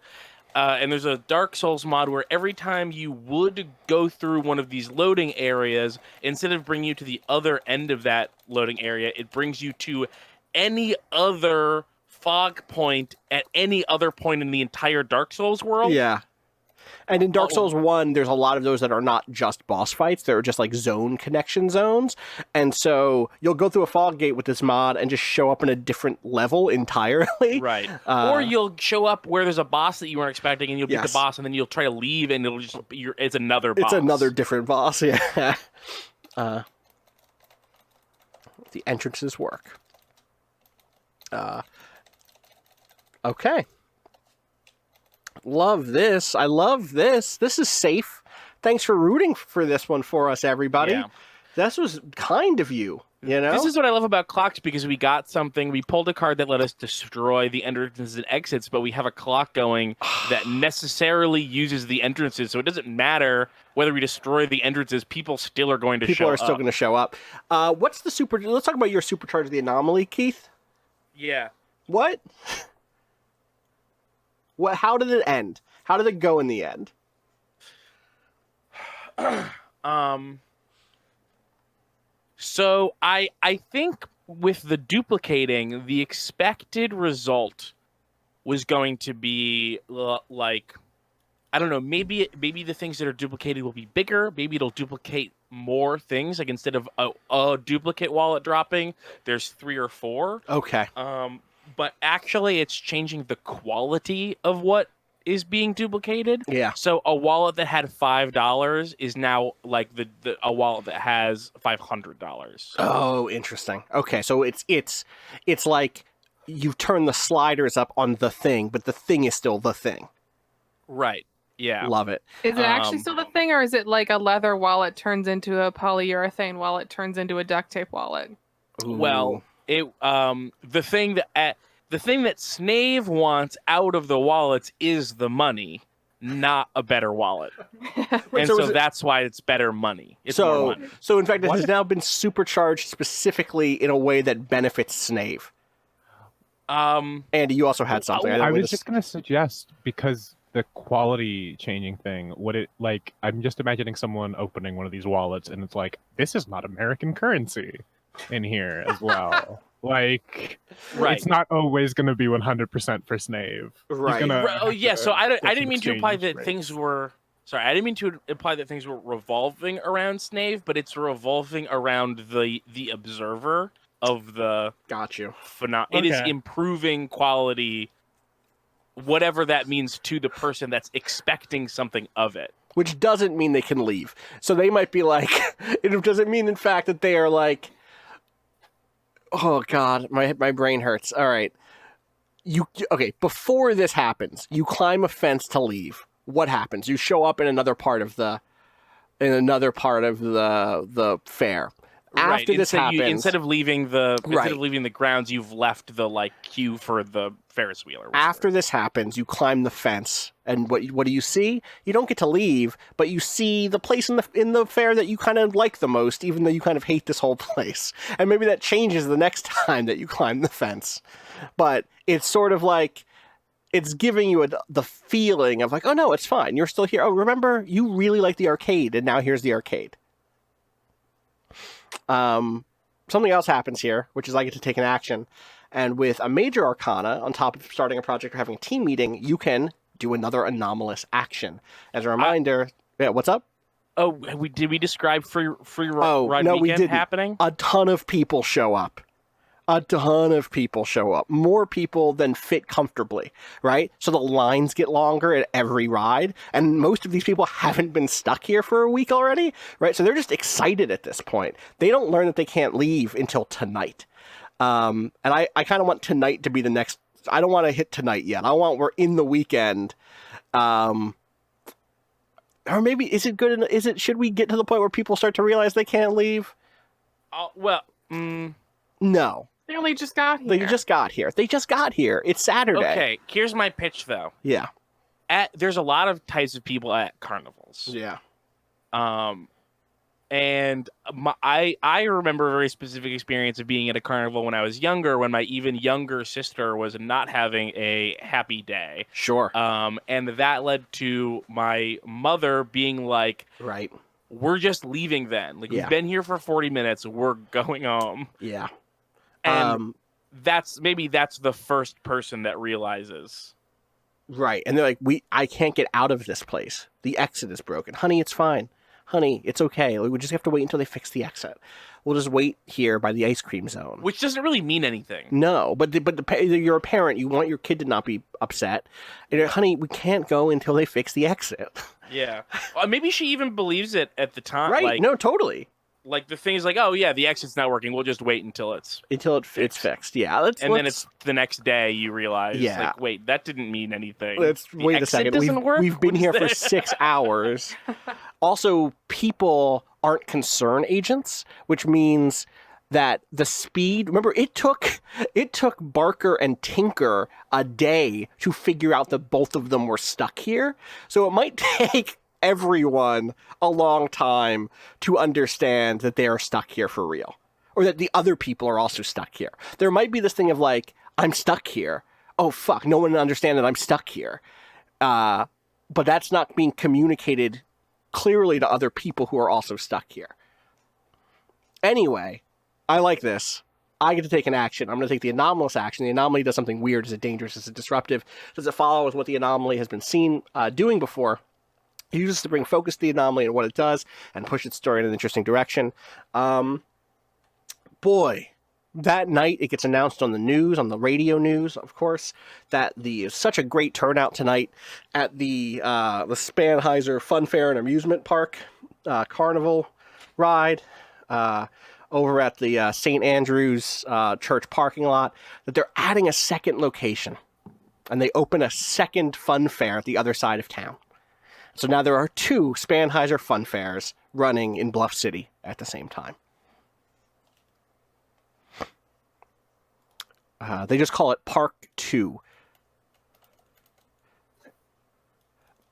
And there's a Dark Souls mod where every time you would go through one of these loading areas, instead of bringing you to the other end of that loading area, it brings you to any other fog point at any other point in the entire Dark Souls world. Yeah. And in Dark Souls 1, there's a lot of those that are not just boss fights. They're just like zone connection zones. And so you'll go through a fog gate with this mod and just show up in a different level entirely. Right. Or you'll show up where there's a boss that you weren't expecting and you'll beat Yes. the boss and then you'll try to leave and it'll just it's another boss. It's another different boss, yeah. The entrances work. Okay. Love this. I love this. This is safe. Thanks for rooting for this one for us, everybody. Yeah. This was kind of you, you know? This is what I love about clocks because we got something. We pulled a card that let us destroy the entrances and exits, but we have a clock going that necessarily uses the entrances. So it doesn't matter whether we destroy the entrances. People still are going to show up. People are still going to show up. What's the super... Let's talk about your supercharge of the Anomaly, Keith. Yeah. What? What? How did it end? How did it go in the end? So I think with the duplicating, the expected result was going to be like, I don't know, maybe the things that are duplicated will be bigger. Maybe it'll duplicate more things. Like instead of a duplicate wallet dropping, there's 3 or 4. Okay. But actually, it's changing the quality of what is being duplicated. Yeah. So a wallet that had $5 is now like a wallet that has $500. Oh, interesting. Okay, so it's like you turn the sliders up on the thing, but the thing is still the thing. Right. Yeah. Love it. Is it actually still the thing, or is it like a leather wallet turns into a polyurethane wallet turns into a duct tape wallet? Ooh. Well, the thing that Snave wants out of the wallets is the money, not a better wallet. Wait, And so that's why it's better money. It's more money. So in fact, it has now been supercharged specifically in a way that benefits Snave. Andy, you also had something. I was just going to suggest, because the quality changing thing, would it, like, I'm just imagining someone opening one of these wallets and it's like, this is not American currency in here as well. Like, Right. it's not always going to be 100% for Snave. Right. Oh yeah, so I didn't mean to imply that rates. things were. Sorry, I didn't mean to imply that things were revolving around Snave, but it's revolving around the observer of the Got you. It is Okay. improving quality, whatever that means to the person that's expecting something of it. Which doesn't mean they can leave. So they might be like, it doesn't mean in fact that they are like, oh God, my brain hurts. All right. Okay, before this happens, you climb a fence to leave. What happens? You show up in another part of the fair. After this happens, instead of leaving the grounds, you've left the like queue for the Ferris wheel. Or whatever. after this happens, you climb the fence, and what do you see? You don't get to leave, but you see the place in the fair that you kind of like the most, even though you kind of hate this whole place. And maybe that changes the next time that you climb the fence. But it's sort of like it's giving you the feeling of like, oh no, it's fine. You're still here. Oh, remember, you really like the arcade, and now here's the arcade. Something else happens here, which is I get to take an action. And with a major arcana, on top of starting a project or having a team meeting, you can do another anomalous action. As a reminder, yeah, what's up? Oh, did we describe free Oh, ride no, weekend we didn't. happening? A ton of people show up. a ton of people show up, more people than fit comfortably, right? So the lines get longer at every ride, and most of these people haven't been stuck here for a week already, right? So they're just excited at this point. They don't learn that they can't leave until tonight. And I kind of want tonight to be the next. I don't want to hit tonight yet. We're in the weekend. Or maybe should we get to the point where people start to realize they can't leave? No. They only just got here. They just got here. It's Saturday. Okay, here's my pitch though. Yeah. There's a lot of types of people at carnivals. Yeah. And I remember a very specific experience of being at a carnival when I was younger, when my even younger sister was not having a happy day. Sure. And that led to my mother being like, right. We're just leaving then. Like, we've been here for 40 minutes. We're going home. Yeah. And that's the first person that realizes. Right. And they're like, I can't get out of this place. The exit is broken. Honey, it's fine. Honey, it's okay. We just have to wait until they fix the exit. We'll just wait here by the ice cream zone. Which doesn't really mean anything. No, but you're a parent. You want your kid to not be upset. And honey, we can't go until they fix the exit. Yeah. Maybe she even believes it at the time. Right. Like, no, totally. Like, the thing is like, oh, yeah, the exit's not working. We'll just wait until it's fixed. Yeah. Then it's the next day you realize, like, wait, that didn't mean anything. Wait a second. We've been here for 6 hours. Also, people aren't concern agents, which means that the speed. Remember, it took Barker and Tinker a day to figure out that both of them were stuck here. So it might take everyone a long time to understand that they are stuck here for real, or that the other people are also stuck here. There might be this thing of like, I'm stuck here. Oh fuck, no one understands that I'm stuck here. But that's not being communicated clearly to other people who are also stuck here. Anyway, I like this. I get to take an action. I'm going to take the anomalous action. The anomaly does something weird. Is it dangerous? Is it disruptive? Does it follow with what the anomaly has been seen doing before? It uses to bring focus to the anomaly and what it does and push its story in an interesting direction. Boy, that night it gets announced on the news, on the radio news, of course, that such a great turnout tonight at the Spanheiser Fun Fair and Amusement Park Carnival ride over at the St. Andrew's Church parking lot, that they're adding a second location. And they open a second fun fair at the other side of town. So now there are 2 Spanheiser Fun Fairs running in Bluff City at the same time. They just call it Park 2.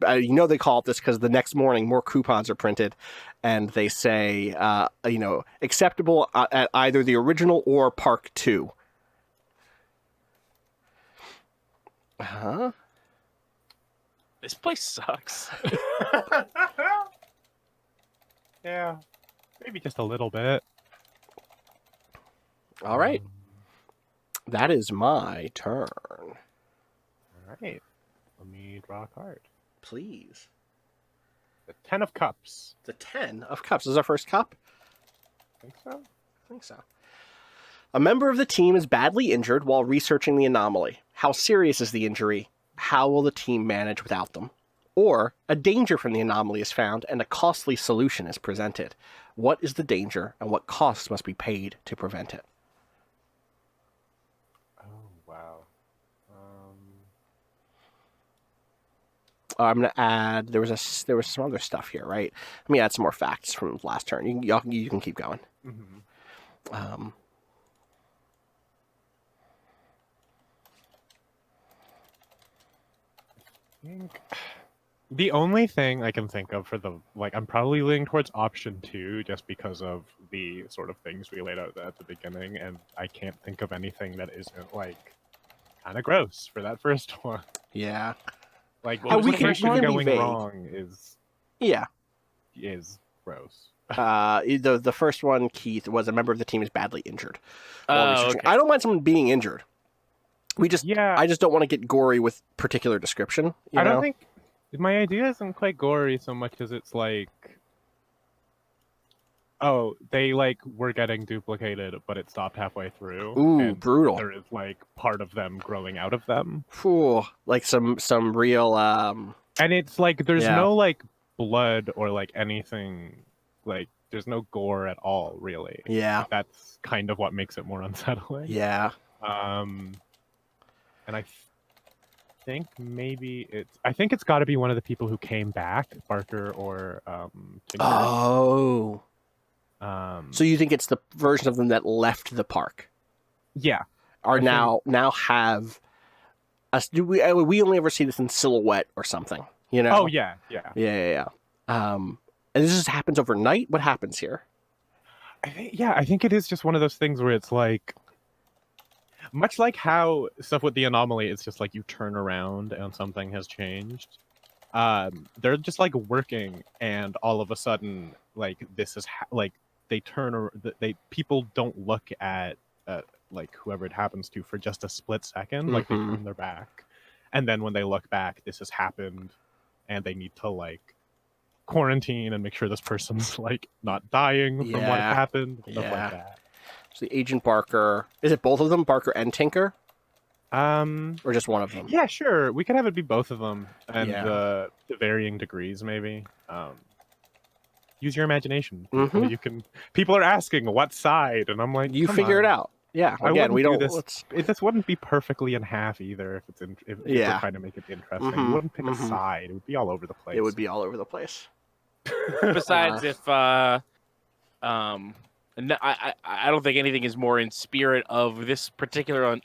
They call it this because the next morning more coupons are printed and they say, acceptable at either the original or Park 2. Huh? This place sucks. Yeah, maybe just a little bit. All right. That is my turn. All right. Let me draw a card. Please. The 10 of Cups. The 10 of Cups. This is our first cup? Think so? I think so. A member of the team is badly injured while researching the anomaly. How serious is the injury? How will the team manage without them? Or a danger from the anomaly is found and a costly solution is presented. What is the danger and what costs must be paid to prevent it? Oh, wow. I'm going to add, there was some other stuff here, right? Let me add some more facts from last turn. You can keep going. Mm-hmm. The only thing I can think of for I'm probably leaning towards option 2 just because of the sort of things we laid out at the beginning, and I can't think of anything that isn't kind of gross for that first one. Yeah. The first one going wrong is gross. The first one, Keith, was a member of the team is badly injured. Okay. I don't mind someone being injured. I just don't want to get gory with particular description. I don't think my idea isn't quite gory so much as it's Oh, they like were getting duplicated, but it stopped halfway through. Ooh, and brutal. There is like part of them growing out of them, Phew, like some real and it's like there's Yeah. no like blood or like anything, like there's no gore at all, really. yeah, That's kind of what makes it more unsettling. yeah. And I think maybe I think it's got to be one of the people who came back, Barker or Tinker. Oh, so you think it's the version of them that left the park Yeah. are I now have us? Do we only ever see this in silhouette or something? You know? Oh yeah. Yeah. And this just happens overnight. What happens here? I think it is just one of those things where it's like, much like how stuff with the anomaly, it's just like you turn around and something has changed. They're just like working, and all of a sudden, like this is like they people don't look at like whoever it happens to for just a split second. Like they turn their back, and then when they look back, this has happened, and they need to like quarantine and make sure this person's like not dying from what happened, stuff like that. So the Agent Barker, is it both of them, Barker and Tinker, or just one of them? Yeah, sure. We could have it be both of them, and to varying degrees, maybe. Use your imagination. You can. People are asking what side, and I'm like, you figure it out. Yeah. Again, we don't. This wouldn't be perfectly in half either. If it's if we're trying to make it interesting, you wouldn't pick a side. It would be all over the place. It would be all over the place. Besides, if I don't think anything is more in spirit of this particular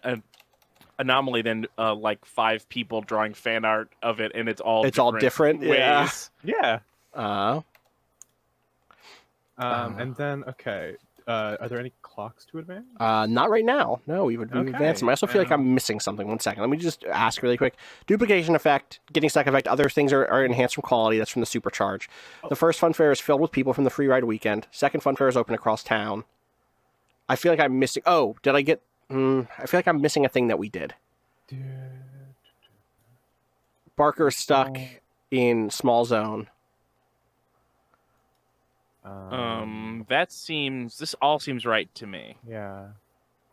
anomaly than like 5 people drawing fan art of it, and it's all different ways. Yeah. Yeah. And then are there any clocks to advance? Not right now. No, we've advanced them. I also feel like I'm missing something. 1 second. Let me just ask really quick. Duplication effect, getting stuck effect, other things are enhanced from quality. That's from the supercharge. The first fun fair is filled with people from the free ride weekend. Second fun fair is open across town. I feel like I'm missing. Oh, did I get? I feel like I'm missing a thing that we did. Barker is stuck in small zone. This all seems right to me. Yeah.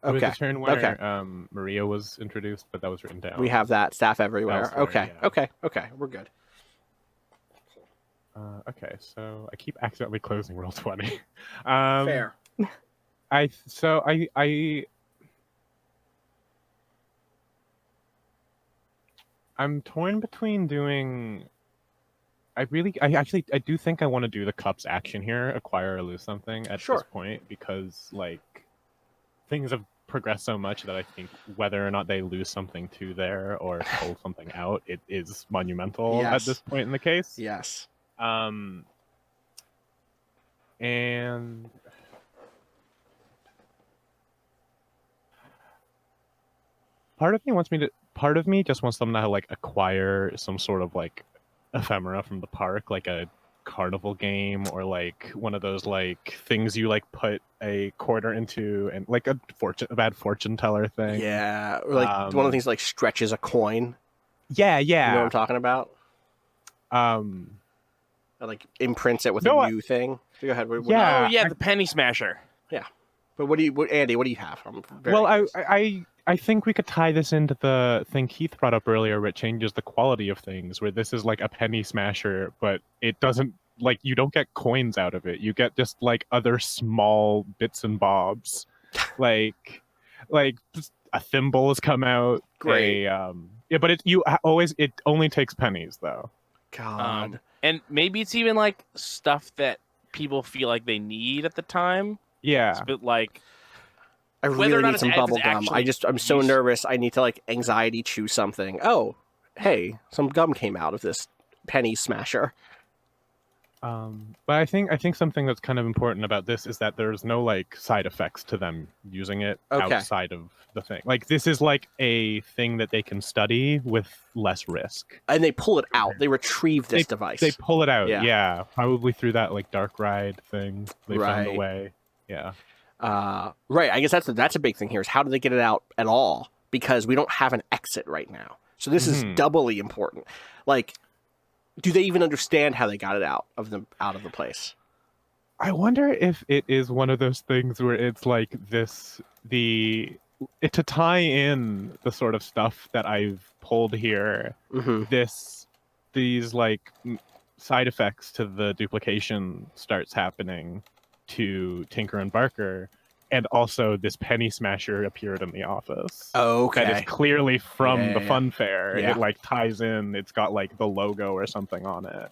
Okay. It was the turn where Maria was introduced, but that was written down. We have that staff everywhere. Elsewhere, Okay, we're good. Okay, so I keep accidentally closing roll 20. Fair. I'm torn between doing. I do think I want to do the Cups action here, acquire or lose something at this point, because like things have progressed so much that I think whether or not they lose something to there or pull something out, it is monumental at this point in the case. Yes. And part of me just wants them to like acquire some sort of like ephemera from the park, like a carnival game or like one of those like things you like put a quarter into, and like a bad fortune teller thing. Yeah, or like one of the things like stretches a coin. Yeah. You know what I'm talking about? Or, like imprints it with a new thing. Go ahead. The penny smasher. Yeah, but Andy? What do you have? I think we could tie this into the thing Keith brought up earlier, where it changes the quality of things, where this is like a penny smasher, but it doesn't, like, you don't get coins out of it. You get just like other small bits and bobs. like a thimble has come out. Great. But it only takes pennies though. God. And maybe it's even like stuff that people feel like they need at the time. Yeah. But like, I really need some bubble gum. I'm so nervous. I need to like anxiety chew something. Oh, hey, some gum came out of this penny smasher. But I think something that's kind of important about this is that there's no like side effects to them using it outside of the thing. Like this is like a thing that they can study with less risk. And they pull it out. They retrieve this device. They pull it out. Yeah. Probably through that like dark ride thing. They found a way. Yeah. Right. I guess that's a big thing here is how do they get it out at all? Because we don't have an exit right now. So this is doubly important. Like, do they even understand how they got it out of the place? I wonder if it is one of those things where it's like to tie in the sort of stuff that I've pulled here, Mm-hmm. these like side effects to the duplication starts happening to Tinker and Barker, and also this penny smasher appeared in the office. Okay. That is clearly from the Yeah. fun fair. Yeah. It like ties in. It's got like the logo or something on it.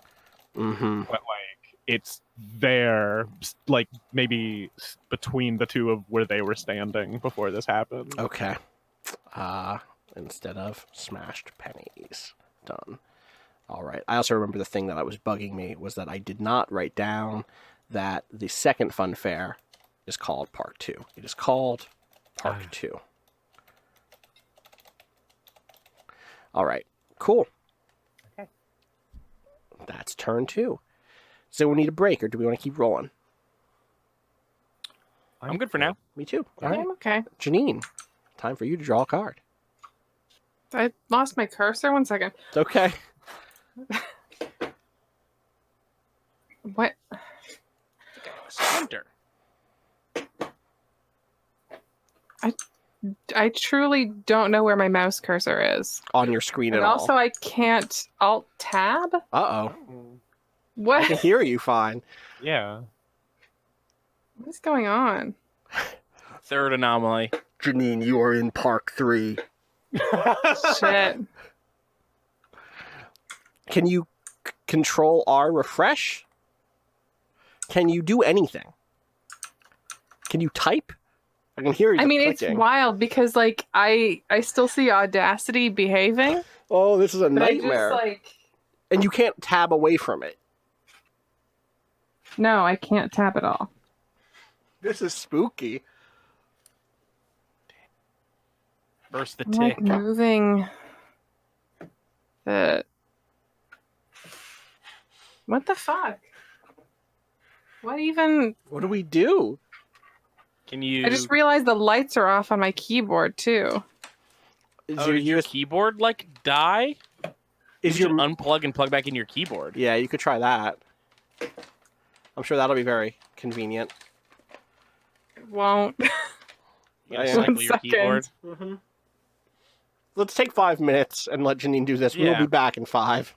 Mm-hmm. But like it's there, like maybe between the two of where they were standing before this happened. Okay. Instead of smashed pennies. Done. All right. I also remember the thing that was bugging me was that I did not write down that the second fun fair is called Park 2. It is called Park 2. All right. Cool. Okay. That's turn 2. So we need a break, or do we want to keep rolling? I'm good for now. Me too. All right. I'm okay. Janine, time for you to draw a card. I lost my cursor. 1 second. It's okay. What? Splinter. I truly don't know where my mouse cursor is. On your screen And at also, all. I can't alt tab. Uh-oh. I What? can hear you fine. Yeah. What is going on? Third anomaly. Janine, you are in Park 3. Shit. Can you control R refresh? Can you do anything? Can you type? I can hear you. I mean, clicking. it's wild because like I still see Audacity behaving. Oh, this is a But I nightmare. just, like, And you can't tab away from it. no, I can't tab at all. This is spooky. Burst the I'm tick. like moving the. What the fuck? What even? What do we do? Can you? I just realized the lights are off on my keyboard too. Is Oh, did your keyboard like die? is You your should unplug and plug back in your keyboard. Yeah, you could try that. I'm sure that'll be very convenient. Won't. You gotta Yeah. cycle 1 your keyboard. Mm-hmm. Let's take 5 minutes and let Janine do this. We'll Yeah. be back in 5.